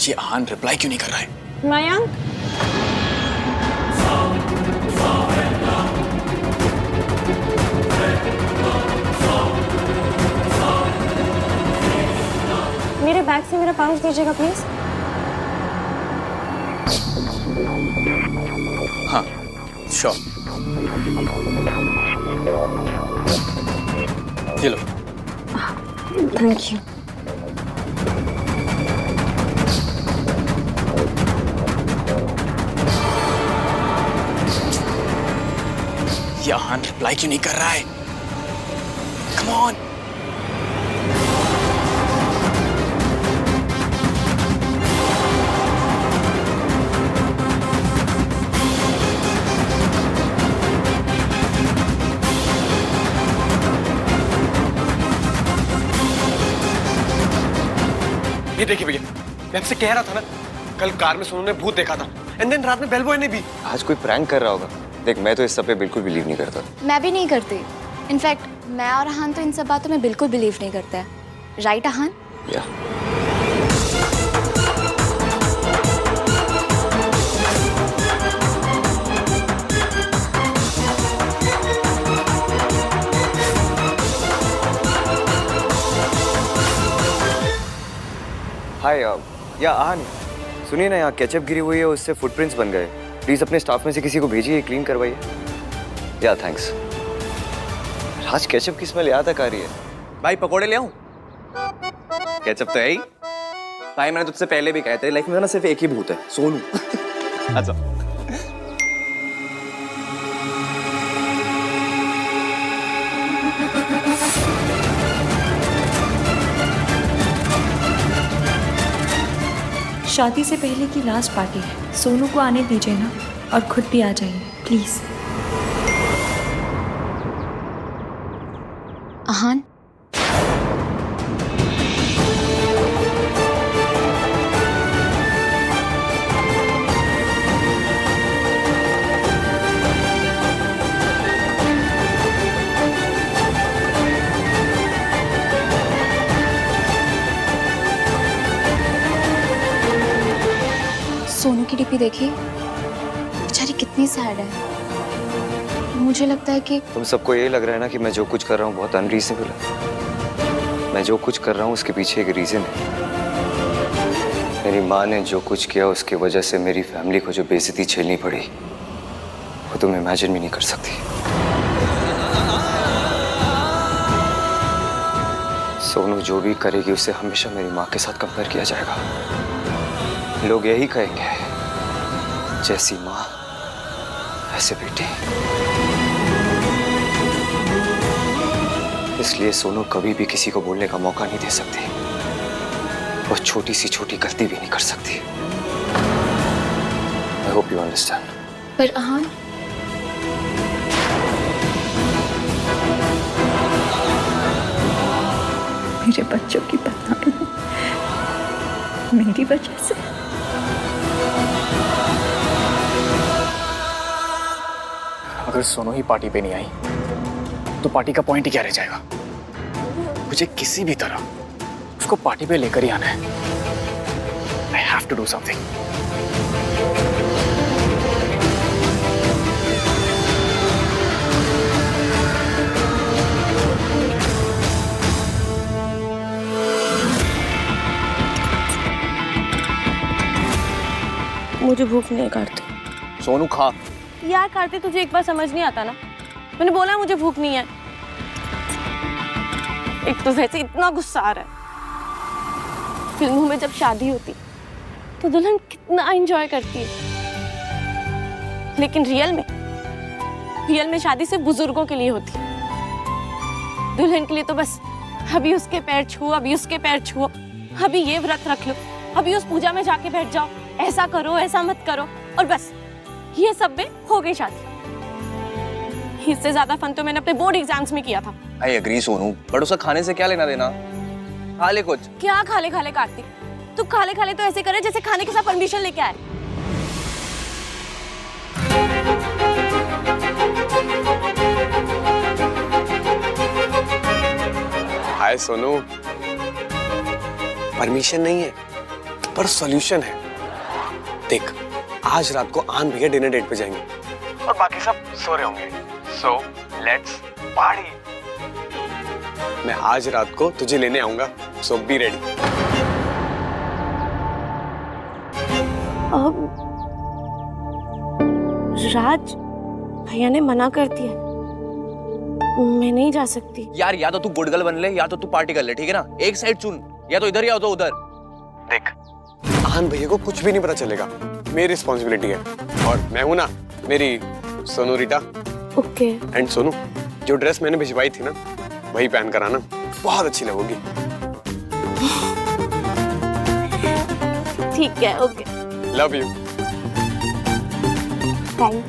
ये आहान रिप्लाई क्यों नहीं कर रहा है? मयंक मेरा पाउच दीजिएगा प्लीज। हाँ श्योर। ये लो। Thank you. ये आहान रिप्लाई क्यों नहीं कर रहा है? Come on. ये देखिए भैया, मैं आपसे कह रहा था ना, कल कार में सोनू ने भूत देखा था, एंड देन रात में बेल बॉय ने भी। आज कोई प्रैंक कर रहा होगा। देख, मैं तो इस सब पे बिल्कुल बिलीव नहीं करता। मैं भी नहीं करती। इनफैक्ट मैं और आहान तो इन सब बातों में बिल्कुल बिलीव नहीं करते हैं। राइट आहान? या हाय या आहान, सुनिए ना, यहाँ केचप गिरी हुई है, उससे फुटप्रिंट्स बन गए। प्लीज अपने स्टाफ में से किसी को भेजिए, क्लीन करवाइए। या थैंक्स। आज केचप की स्मेल यहाँ तक आ रही है। भाई पकोड़े ले आऊं? केचप तो है ही। भाई मैंने तुझसे पहले भी कहा, तेरी लाइफ में ना सिर्फ एक ही भूत है, सोनू। अच्छा। शादी से पहले की लास्ट पार्टी है, सोनू को आने दीजिए ना, और खुद भी आ जाइए प्लीज। आहान, सोनू की डीपी देखी, बेचारी कितनी सैड है। मुझे लगता है कि तुम सबको ये लग रहा है ना कि मैं जो कुछ कर रहा हूँ बहुत अनरीजनेबल है। मैं जो कुछ कर रहा हूँ उसके पीछे एक रीजन है। मेरी माँ ने जो कुछ किया उसकी वजह से मेरी फैमिली को जो बेइज्जती झेलनी पड़ी, वो तुम इमेजिन भी नहीं कर सकती। सोनू जो भी करेगी उसे हमेशा मेरी माँ के साथ कंपेयर किया जाएगा। लोग यही कहेंगे, जैसी माँ ऐसे बेटी। इसलिए सोनू कभी भी किसी को बोलने का मौका नहीं दे सकती, और छोटी सी छोटी गलती भी नहीं कर सकती। I hope you understand. पर आहान, मेरे बच्चों की बदनामी मेरी वजह से। अगर सोनू ही पार्टी पे नहीं आई तो पार्टी का पॉइंट ही क्या रह जाएगा? मुझे किसी भी तरह उसको पार्टी पे लेकर ही आना है। I have to do something. मुझे भूख नहीं है कार्तिक। सोनू खा। यार कार्तिक, तुझे एक बार समझ नहीं आता ना, मैंने बोला मुझे भूख नहीं है। एक तो वैसे इतना गुस्सा आ रहा है। फिल्मों में जब शादी होती तो दुल्हन कितना एंजॉय करती है, लेकिन रियल में शादी सिर्फ बुजुर्गों के लिए होती है। दुल्हन के लिए तो बस अभी उसके पैर छुओ, अभी उसके पैर छुओ, अभी ये व्रत रख लो, अभी उस पूजा में जाके बैठ जाओ, ऐसा करो ऐसा मत करो, और बस ये सब में हो गई शादी। इससे ज्यादा फन तो मैंने अपने बोर्ड एग्जाम्स में किया था। आई एग्री सोनू, बट उसका खाने से क्या लेना देना? खा ले कुछ। क्या खाले खाले कार्तिक, तू खाले खाले तो ऐसे करे जैसे खाने के साथ परमिशन लेके आए। हाय सोनू, परमिशन नहीं है पर सॉल्यूशन है। देख, आज रात को आन भैया डिनर डेट पे जाएंगे और बाकी सब सो रहे होंगे। So let's party. मैं आज रात को तुझे लेने आऊंगा, सो बी रेडी। राज, भैया ने मना कर दिया, मैं नहीं जा सकती। यार या तो तू गुड गर्ल बन ले या तो तू पार्टी कर ले, ठीक है ना? एक साइड चुन, या तो इधर या तो उधर। देख, आहान भैया को कुछ भी नहीं पता चलेगा, मेरी रिस्पॉन्सिबिलिटी है। और मैं हूं ना, मेरी सोनू रीटा। ओके। एंड सोनू, जो ड्रेस मैंने भिजवाई थी ना, वही पहन कर आना, बहुत अच्छी लगोगी। ठीक है, okay. Love you. Thank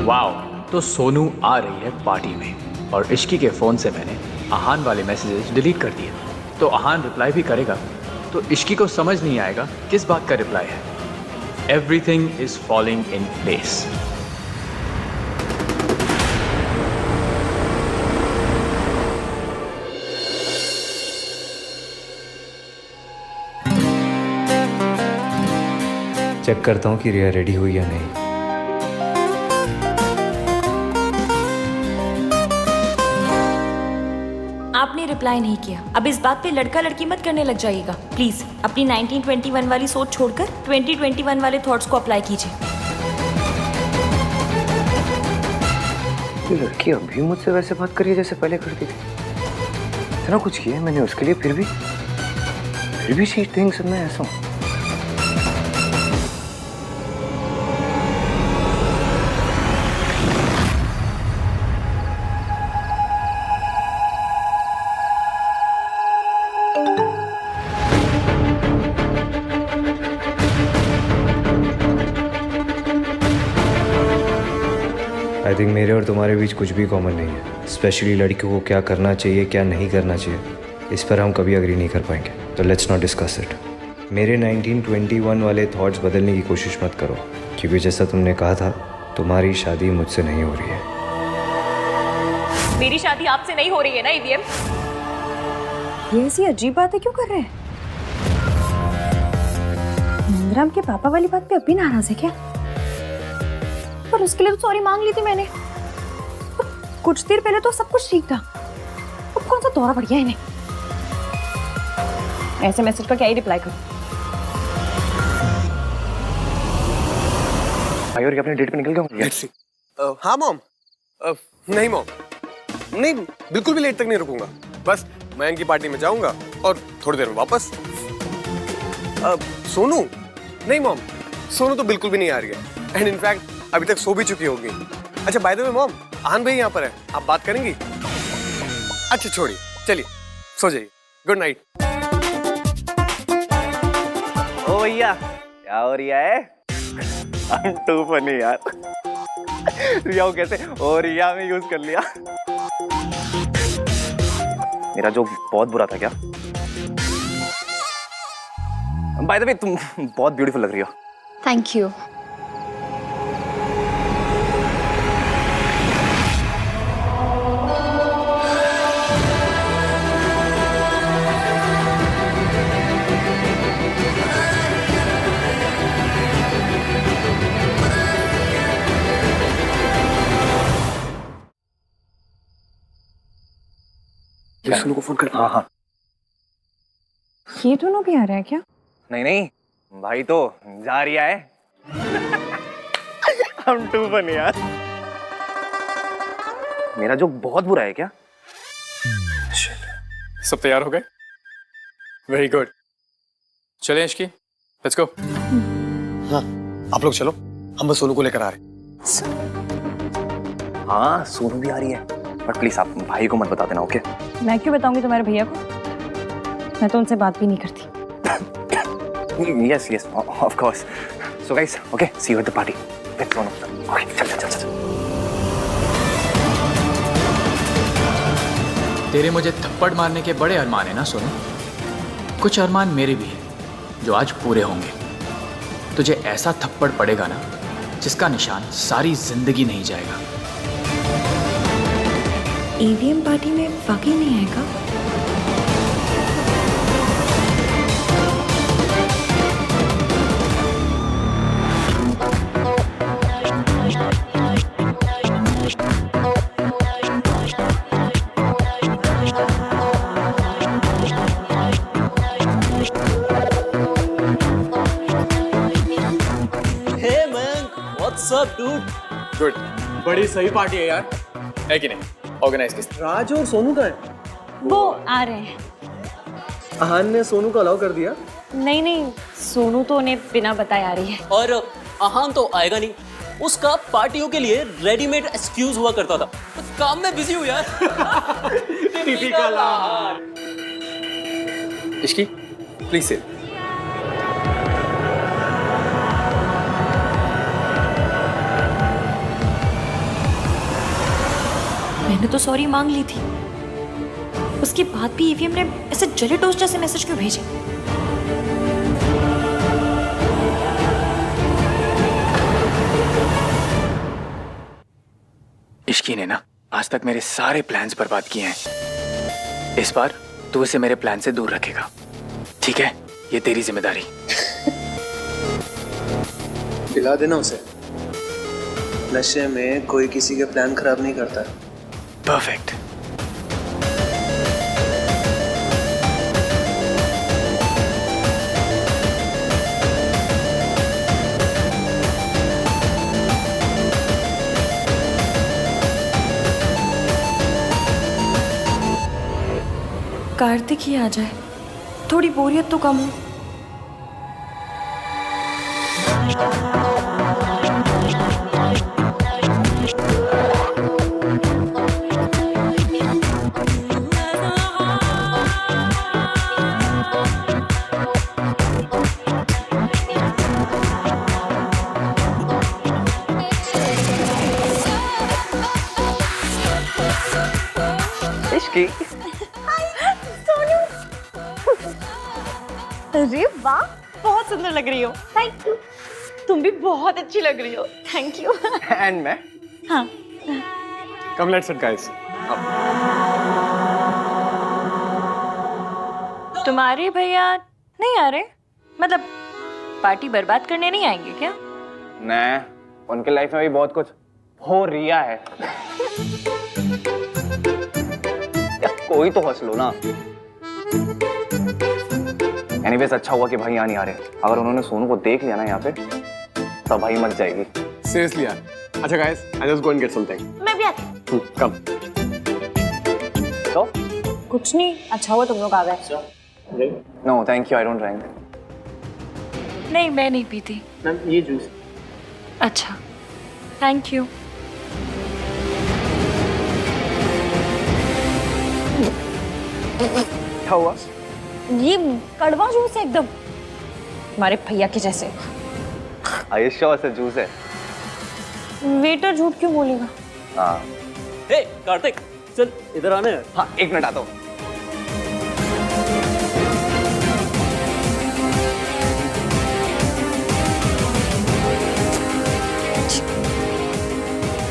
wow, तो सोनू आ रही है पार्टी में और इश्की के फोन से मैंने आहान वाले मैसेजेस डिलीट कर दिए। तो आहान रिप्लाई भी करेगा तो इश्की को समझ नहीं आएगा किस बात का रिप्लाई है। Everything is falling in place. चेक करता हूँ कि रिया रेडी हुई या नहीं। आपने रिप्लाई नहीं किया। अब इस बात पे लड़का लड़की मत करने लग जाइएगा प्लीज। अपनी 1921 वाली सोच छोड़कर 2021 वाले थॉट्स को अप्लाई कीजिए। ये लड़की अभी मुझसे वैसे बात करी है जैसे पहले करती थी। इतना कुछ किया है मैंने उसके लिए, फिर भी शी थिंक्स मैं ऐसा हूँ। आई थिंक मेरे और तुम्हारे बीच कुछ भी कॉमन नहीं है, स्पेशली लड़कियों को क्या करना चाहिए क्या नहीं करना चाहिए, इस पर हम कभी अग्री नहीं कर पाएंगे। तो लेट्स नॉट डिस्कस इट। मेरे 1921 वाले थॉट्स बदलने की कोशिश मत करो, क्योंकि जैसा तुमने कहा था तुम्हारी शादी मुझसे नहीं हो रही है। मेरी शादी आपसे नहीं हो रही है ना ईवीएम? ये ऐसी अजीब बातें क्यों कर रहे हैं? नंदराम के पापा वाली बात पे अभी नाराज है क्या? पर उसके लिए तो सॉरी मांग ली थी मैंने। कुछ देर पहले तो सब कुछ ठीक था, अब कौन सा दौरा पड़ गया इन्हें? ऐसे मैसेज का क्या ही रिप्लाई करूं? भाई और अपने डेट पे निकल गया। Let's see. हाँ मॉम। नहीं मॉम, नहीं बिल्कुल भी लेट तक नहीं रुकूंगा। बस मयंक की पार्टी में जाऊंगा और थोड़ी देर में वापस। सोनू? नहीं मॉम, सोनू तो बिल्कुल भी नहीं आ रही है। एंड इनफैक्ट अभी तक सो भी चुकी होगी। अच्छा बाय द वे मॉम, आहान भाई यहाँ पर है, आप बात करेंगी? अच्छा छोड़िए, चलिए सो जाइए। Good night. ओ भैया, क्या हो रिया है? टू फनी यार। रिया को कैसे ओ रिया में यूज कर लिया। मेरा जोक बहुत बुरा था क्या? बाय द वे तुम बहुत ब्यूटीफुल लग रही हो। Thank you. सोनू को फोन कर। हाँ हाँ। ये दोनों भी आ रहे हैं क्या? नहीं नहीं, भाई तो जा रिया है। हम टू फनी यार। मेरा जोक बहुत बुरा है क्या? सब तैयार हो गए? Very good. चले इश्की, लेट्स गो। हाँ आप लोग चलो, हम बस सोनू को लेकर आ रहे हैं। हाँ सोनू भी आ रही है, बट प्लीज आप भाई को मत बता देना, ओके? मैं क्यों बताऊंगी तुम्हारे भैया को? मैं तो उनसे बात भी नहीं करती। Yes yes of course. So guys, okay, see you at the party. Let's go. Okay चल चल चल। तेरे मुझे थप्पड़ मारने के बड़े अरमान है ना सोनू? कुछ अरमान मेरे भी हैं जो आज पूरे होंगे। तुझे ऐसा थप्पड़ पड़ेगा ना जिसका निशान सारी जिंदगी नहीं जाएगा। ईवीएम पार्टी में वाकई नहीं आएगा? Up dude? गुड, बड़ी सही पार्टी है यार, है कि नहीं? ऑर्गेनाइज किस राज और सोनू का है? वो आ रहे हैं। अहान ने सोनू को अलाउ कर दिया? नहीं नहीं, सोनू तो उन्हें बिना बताए आ रही है। और अहान तो आएगा नहीं, उसका पार्टियों के लिए रेडीमेड एक्सक्यूज हुआ करता था। काम में बिजी हूँ यार। Typical Ahaan. Ishqi, please sit. मैंने तो सॉरी मांग ली थी, उसके बाद भी ईवीएम ने ऐसे जले टोस्ट जैसे मैसेज क्यों भेजे? इश्की ने ना आज तक मेरे सारे प्लान्स बर्बाद किए हैं। इस बार तू इसे मेरे प्लान से दूर रखेगा, ठीक है? ये तेरी जिम्मेदारी। दिला देना उसे, नशे में कोई किसी के प्लान खराब नहीं करता। परफेक्ट। कार्तिक ही आ जाए, थोड़ी बोरियत तो कम हो। इश्की, अरे वाह, बहुत सुंदर लग रही हो। Thank you. तुम भी बहुत अच्छी लग रही हो। Thank you. एंड मैं? हाँ। Come let's it guys. तुम्हारे भैया नहीं आ रहे? मतलब पार्टी बर्बाद करने नहीं आएंगे क्या? नहीं, उनके लाइफ में भी बहुत कुछ हो रिया है। या कोई तो हंस लो ना। एनीवेज अच्छा हुआ कि भाई यहाँ नहीं आ रहे। अगर उन्होंने सोनू को देख लिया ना यहाँ पे, तो भाई मच जाएगी। सीरियसली यार। अच्छा guys, I just go and get something. मैं भी आती। कम। तो कुछ नहीं, अच्छा हुआ तुम लोग आ गए। No thank you, I don't drink. नहीं, मैं नहीं पीती। मैम ये जूस। अच्छा, थैंक यू। क्या हुआ? ये कड़वा जूस है एकदम, हमारे भैया के जैसे। आयुष्या से जूस है। वेटर झूठ क्यों बोलेगा? हाँ। हे कार्तिक, चल इधर आने। हाँ, एक मिनट आता हूँ।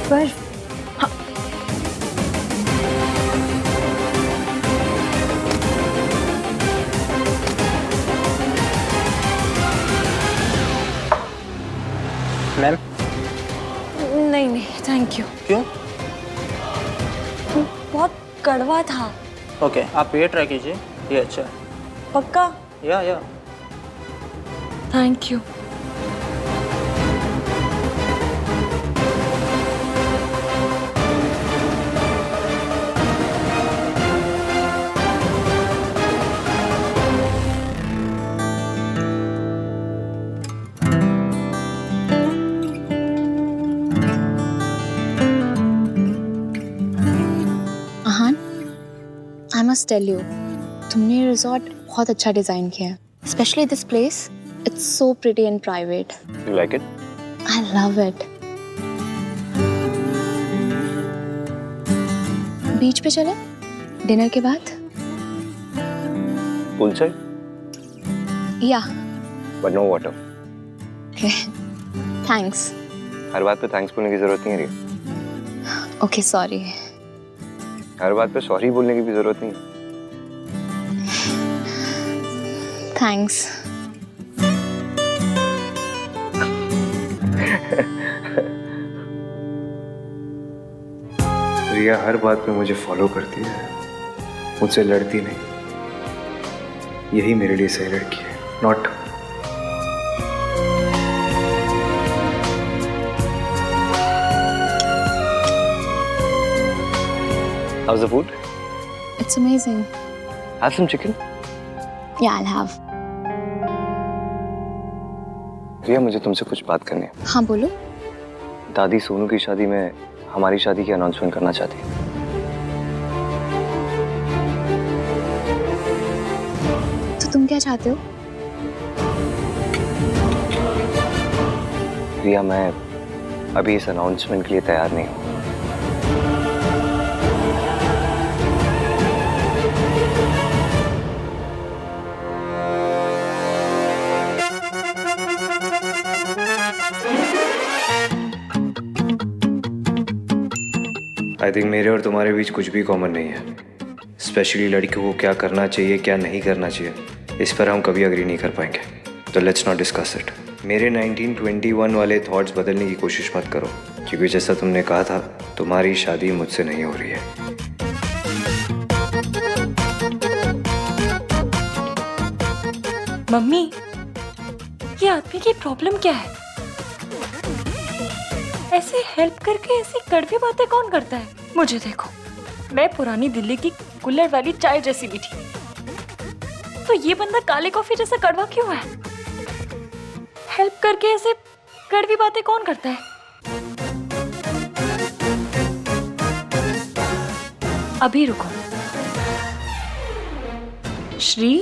पर मैम। नहीं नहीं, थैंक यू। क्यों? बहुत कड़वा था। ओके, आप ये ट्राई कीजिए, ये अच्छा है। पक्का? या thank you. I must tell you, तुमने रिजॉर्ट बहुत अच्छा डिजाइन किया है, specially this place. It's so pretty and private. You like it? I love it. Beach पे चले डिनर के बाद? Pool side? या बट नो वाटर। थैंक्स। हर बात पे थैंक्स बोलने की जरूरत नहीं है रिया। Okay sorry. हर बात पे सॉरी बोलने की भी जरूरत नहीं है। थैंक्स। रिया हर बात में मुझे फॉलो करती है, मुझसे लड़ती नहीं। यही मेरे लिए सही लड़की है, not How's the food? It's amazing. Have some chicken. Yeah, I'll have. रिया, मुझे तुमसे कुछ बात करनी है। हाँ बोलो। दादी सोनू की शादी में हमारी शादी की अनाउंसमेंट करना चाहती है। तो तुम क्या चाहते हो? रिया, मैं अभी इस अनाउंसमेंट के लिए तैयार नहीं हूँ। आई थिंक मेरे और तुम्हारे बीच कुछ भी कॉमन नहीं है। स्पेशली लड़कियों को क्या करना चाहिए, क्या नहीं करना चाहिए, इस पर हम कभी अग्री नहीं कर पाएंगे। तो लेट्स नॉट डिस्कस इट। मेरे 1921 वाले थॉट्स बदलने की कोशिश मत करो, क्योंकि जैसा तुमने कहा था, तुम्हारी शादी मुझसे नहीं हो रही है। मम्मी, ये आदमी की प्रॉब्लम क्या है? ऐसे हेल्प करके ऐसी कड़वी बातें कौन करता है? मुझे देखो, मैं पुरानी दिल्ली की कुल्हड़ वाली चाय जैसी भी थी, तो ये बंदा काले कॉफी जैसा कड़वा क्यों है? हेल्प करके ऐसे कड़वी बातें कौन करता है? अभी रुको। श्री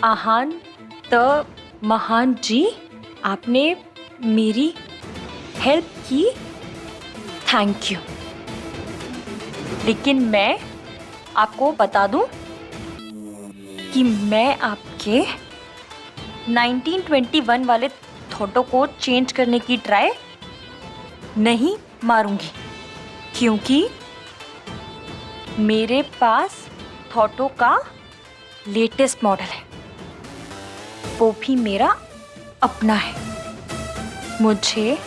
आहान त महान जी, आपने मेरी हेल्प की, थैंक यू। लेकिन मैं आपको बता दूं कि मैं आपके 1921 वाले थॉटों को चेंज करने की ट्राई नहीं मारूंगी, क्योंकि मेरे पास थॉटो का लेटेस्ट मॉडल है, वो भी मेरा अपना है। मुझे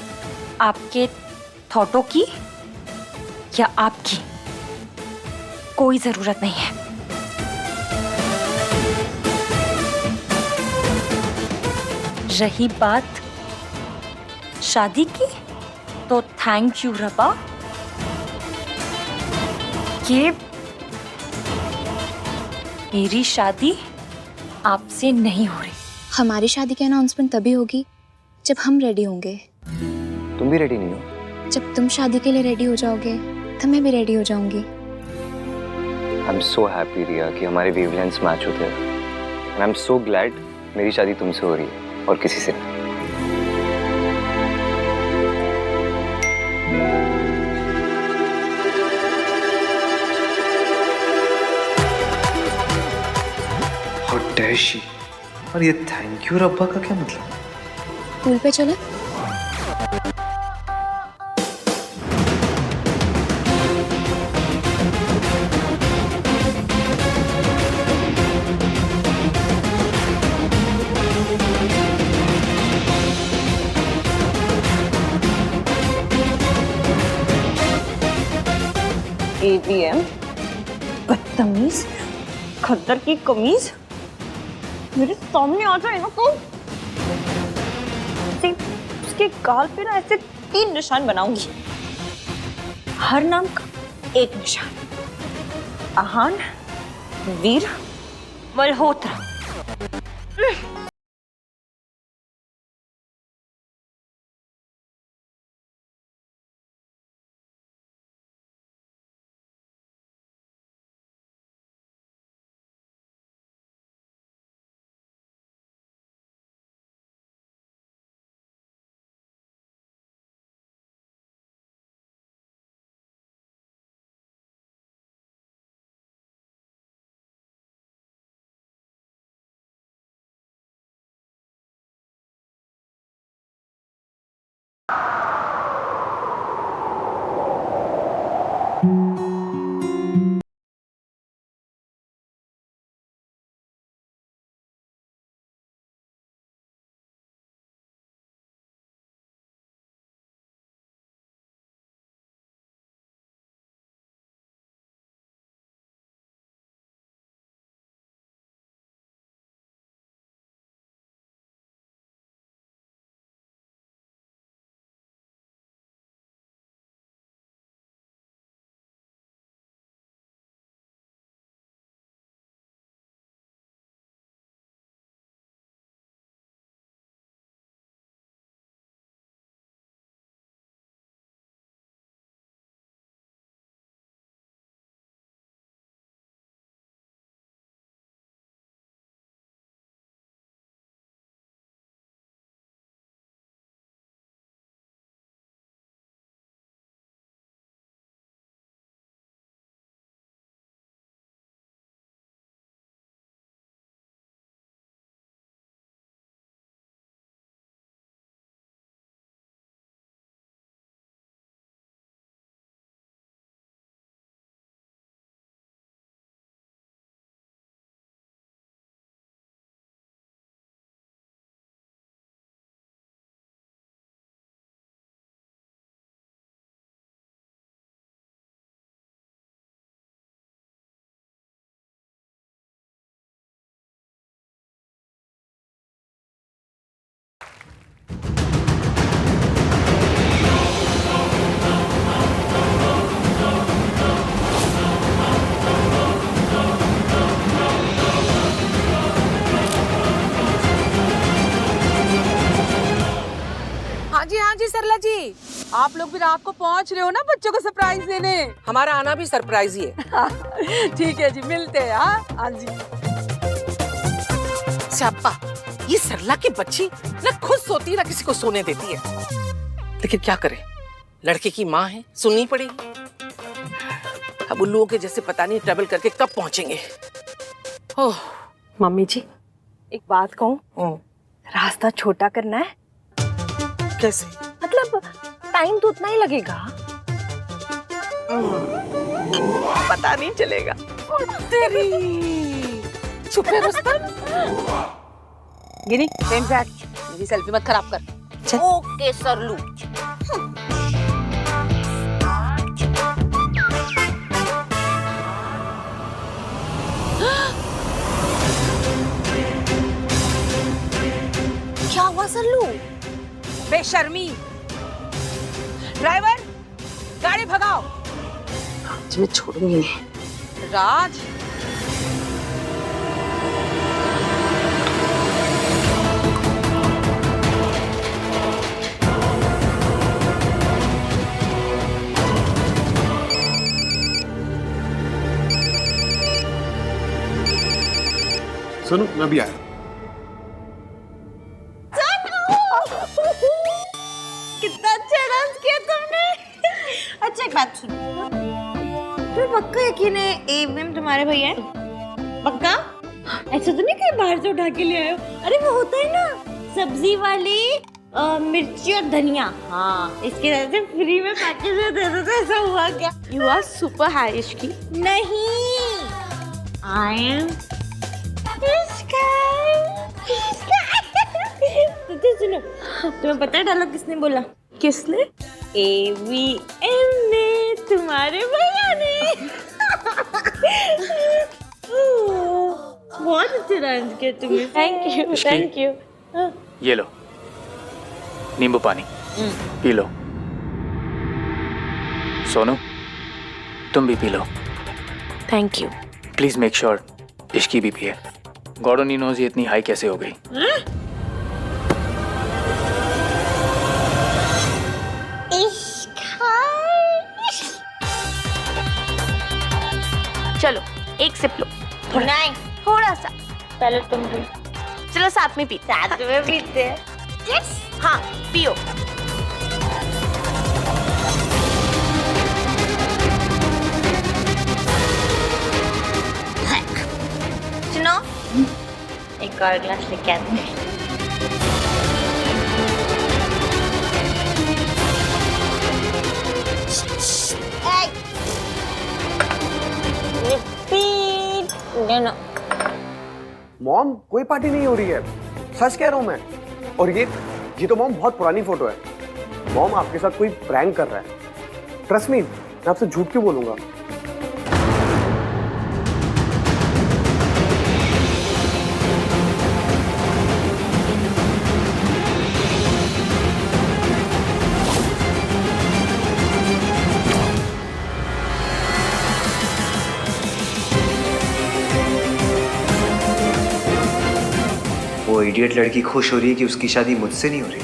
आपके थॉटों की या आपकी कोई जरूरत नहीं है। रही बात शादी की, तो थैंक यू रबा, कि मेरी शादी आपसे नहीं हो रही। हमारी शादी की अनाउंसमेंट तभी होगी जब हम रेडी होंगे। तुम भी रेडी नहीं हो? जब तुम शादी के लिए रेडी हो जाओगे, तब मैं भी रेडी हो जाऊंगी। आई एम सो हैप्पी रिया कि हमारे वेवलेंथ्स मैच होते हैं, and I am so glad मेरी शादी तुमसे हो रही है और किसी से नहीं। How dare she? और ये थैंक यू रब्बा का क्या मतलब? पूल पे चले? ATM, बदतमीज, खद्दर की कमीज, मेरे सामने आ जाए ना तो उसके गाल पे ना ऐसे 3 निशान बनाऊंगी, हर नाम का एक निशान। आहान, वीर, मल्होत्रा। आप लोग भी रात को पहुंच रहे हो ना बच्चों को सरप्राइज देने। हमारा आना भी सरप्राइज ही है। ठीक है जी, मिलते हैं। हाँ जी। स्याप्पा, ये सरला की बच्ची ना खुद सोती ना किसी को सोने देती है, लेकिन क्या करे, लड़के की माँ है, सुननी पड़ेगी। अब उल्लुओं के जैसे पता नहीं ट्रैवल करके कब पहुंचेंगे। ओह मम्मी जी, एक बात कहूँ, रास्ता छोटा करना है। कैसे? मतलब टाइम तो उतना ही लगेगा। पता नहीं चलेगा। तेरी चुप है रुस्तम। गिनी, मेरी सेल्फी मत खराब कर। ओके सरलू। क्या हुआ सरलू? बेशर्मी। ड्राइवर, गाड़ी भगाओ। आज मैं छोड़ूंगी नहीं। राज, सुनो, मैं भी आया। कितना अच्छा डांस किया तुमने। अच्छा एक बात सुनो, तुम्हें पक्का यकीन है ए मैम तुम्हारे भैया हैं? पक्का? ऐसा तो नहीं कहीं बाहर से उठा के ले आए हो? अरे वो होता है ना सब्जी वाली मिर्ची और धनिया, हाँ इसके वजह से फ्री में पैकेज में दे दो। तो ऐसा हुआ क्या? You are super high Ishqi. नहीं, आई एम तो सुनो, तुम्हें पता है डायलॉग किसने बोला? किसने? AVM ने, तुम्हारे भैया ने। बहुत अच्छा डांस किया तुमने। Thank you. ये लो नींबू पानी, पी लो। सोनू, तुम भी P low. Thank you. Please make sure Ishki भी पिए। गॉड ओनली नोज ये इतनी हाई कैसे हो गई। चलो एक सिप लो। नहीं, थोड़ा सा। पहले तुम भी। चलो साथ में पीते। साथ में पीते हैं। हाँ पियो। सुनो, एक और ग्लास लेके आते हैं। Repeat. No. मॉम, कोई पार्टी नहीं हो रही है, सच कह रहा हूँ मैं। और ये तो मॉम बहुत पुरानी फोटो है। मॉम आपके साथ कोई प्रैंक कर रहा है। ट्रस्ट मी, मैं आपसे झूठ क्यों बोलूंगा। वो इडियट लड़की खुश हो रही है कि उसकी शादी मुझसे नहीं हो रही।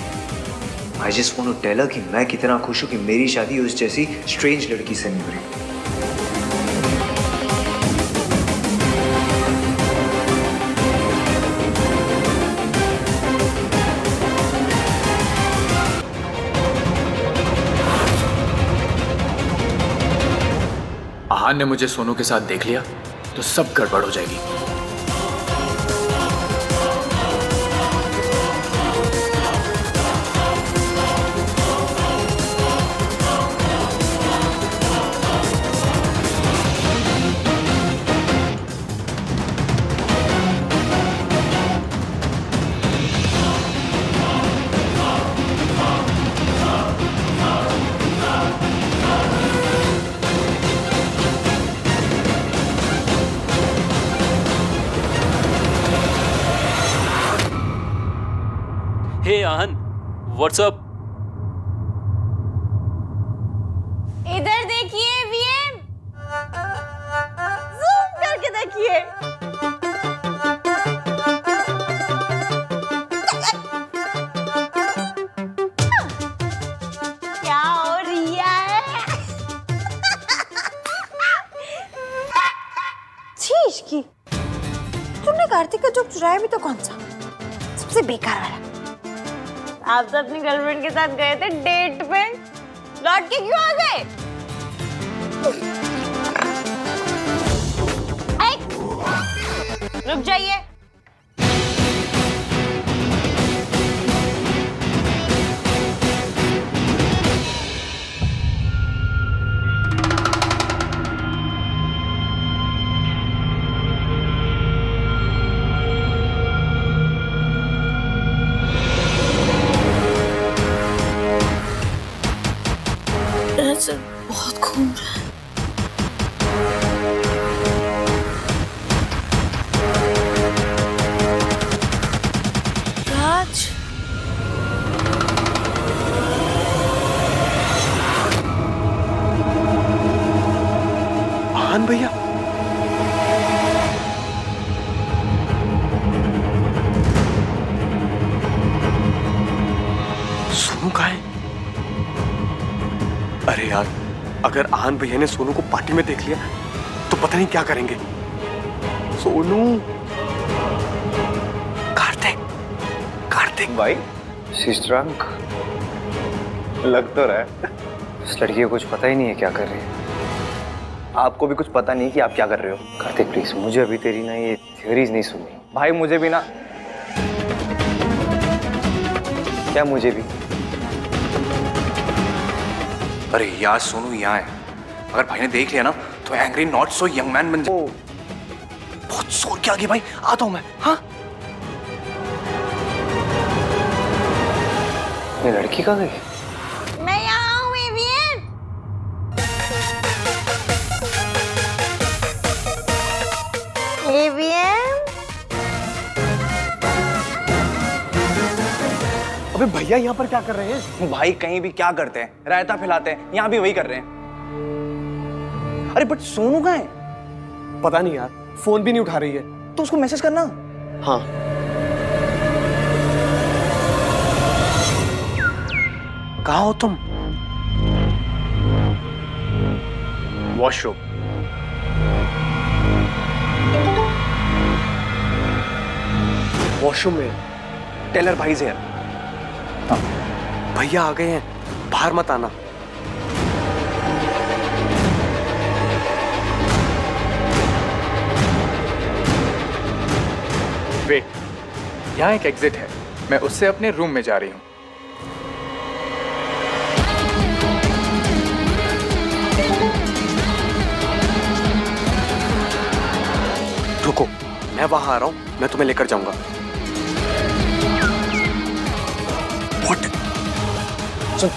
I just want to tell her कि मैं कितना खुश हूं कि मेरी शादी उस जैसी स्ट्रेंज लड़की से नहीं हो रही। आहान ने मुझे सोनू के साथ देख लिया तो सब गड़बड़ हो जाएगी। हे आहन, व्हाट्सअप? इधर देखिए वीएम, जूम करके देखिए। क्या इश्की, तुमने कार्तिक का जोक चुराया भी तो कौन सा? सबसे बेकार वाला। आप तो अपनी गर्लफ्रेंड के साथ गए थे डेट पे, लौट के क्यों आ गए? रुक जाइए। बहुत घूम रहा है। राज, आन भैया, सोनू कहाँ है? अरे यार, अगर आन भैया ने सोनू को पार्टी में देख लिया तो पता नहीं क्या करेंगे। सोनू, कार्तिक, कार्तिक भाई सिस्टरंक लग तो रहा है। इस लड़की को कुछ पता ही नहीं है क्या कर रही है। आपको भी कुछ पता नहीं कि आप क्या कर रहे हो। कार्तिक प्लीज, मुझे अभी तेरी ना ये थ्योरीज नहीं सुननी। भाई मुझे भी ना। क्या मुझे भी? अरे यार सोनू यहाँ है, अगर भाई ने देख लिया ना तो angry not so young man बन जाए। बहुत जोर के आगे भाई, आता हूँ मैं। हाँ ये लड़की कहाँ गई? मैं यहाँ हूँ एवियन। एवियन, अबे भैया यहाँ पर क्या कर रहे हैं? भाई कहीं भी क्या करते हैं, रायता फैलाते हैं, यहाँ भी वही कर रहे हैं। अरे बट सोनू कहाँ है? पता नहीं यार, फोन भी नहीं उठा रही है। तो उसको मैसेज करना। हाँ, कहाँ हो तुम? वॉशरूम। वॉशरूम में? टेलर भाई से यार। भैया आ गए हैं, बाहर मत आना। वेट, यहाँ एक एग्जिट है, मैं उससे अपने रूम में जा रही हूँ। रुको, मैं वहां आ रहा हूँ, मैं तुम्हें लेकर जाऊंगा। What? सुन,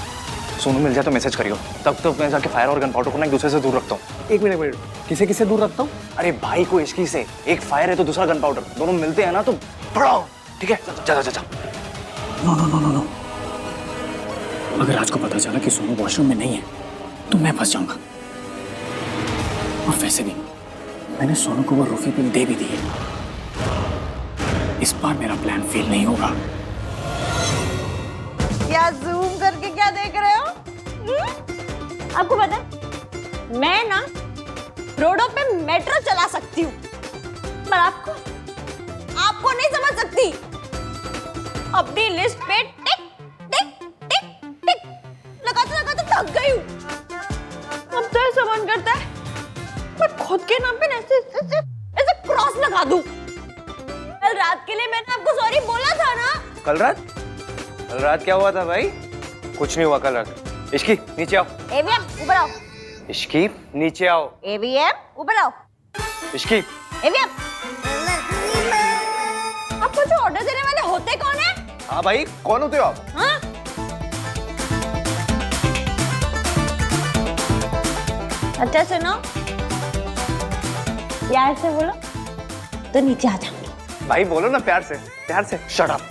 सोनू मिल जाए तो मैसेज करियो। तब तो मैं जाके फायर और गन पाउडर को ना एक दूसरे से दूर रखता हूँ। एक मिनट, किसे किसे दूर रखता हूँ? अरे भाई को इश्की से, एक फायर है तो दूसरा गन पाउडर, दोनों मिलते हैं ना तो पड़ाओ। ठीक है, जा जा जा। No no no no no, अगर आज को पता चला कि सोनू वॉशरूम में नहीं है तो मैं फंस जाऊंगा। और वैसे भी मैंने सोनू को वो रूफी पिल दे भी दी है। इस बार मेरा प्लान फेल नहीं होगा। क्या जूम करके क्या देख रहे हो? आपको पता है, मैं ना रोडों पे मेट्रो चला सकती हूँ, पर आपको नहीं समझ सकती। अपनी लिस्ट पे टिक टिक टिक टिक लगाते थक गई हूँ। अब तो ऐसा मन करता है मैं खुद के नाम पे ऐसे क्रॉस लगा दूं। कल रात के लिए मैंने आपको सॉरी बोला था ना। कल रात क्या हुआ था भाई? कुछ नहीं हुआ कल रात। इश्की नीचे आओ। एवीएम ऊपर आओ। इश्की नीचे आओ। एवीएम ऊपर आओ। इश्की एवीएम, आपको जो ऑर्डर देने वाले होते कौन है? हाँ भाई, कौन होते हो आप? हाँ? अच्छा सुनो, प्यार से बोलो तो नीचे आ जाऊंगी। भाई बोलो ना प्यार से। Shut up.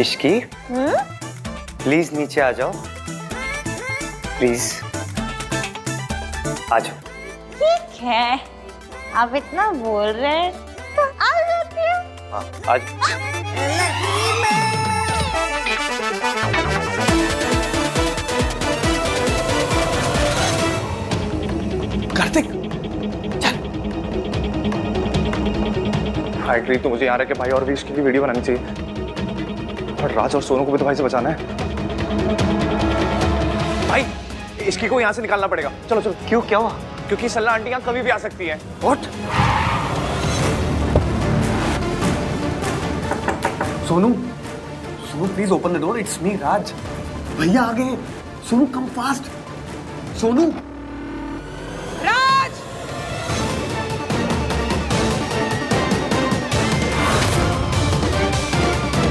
इश्की प्लीज नीचे आ जाओ, प्लीज आ जाओ। ठीक है, आप इतना बोल रहे हैं तो आ जाती हूँ। हाँ आ जाओ। कार्तिक, चल। फाइट रही तो मुझे यहाँ रह के भाई और भी इसकी भी वीडियो बनानी चाहिए, और राज और सोनू को भी तो भाई से बचाना है। भाई इसकी को यहाँ से निकालना पड़ेगा, चलो चलो। क्यों, क्या हुआ? क्योंकि सल्ला आंटी यहाँ कभी भी आ सकती है। What? Sonu, Sonu please open the door, it's me Raj. भैया आ गए। Sonu come fast. सोनू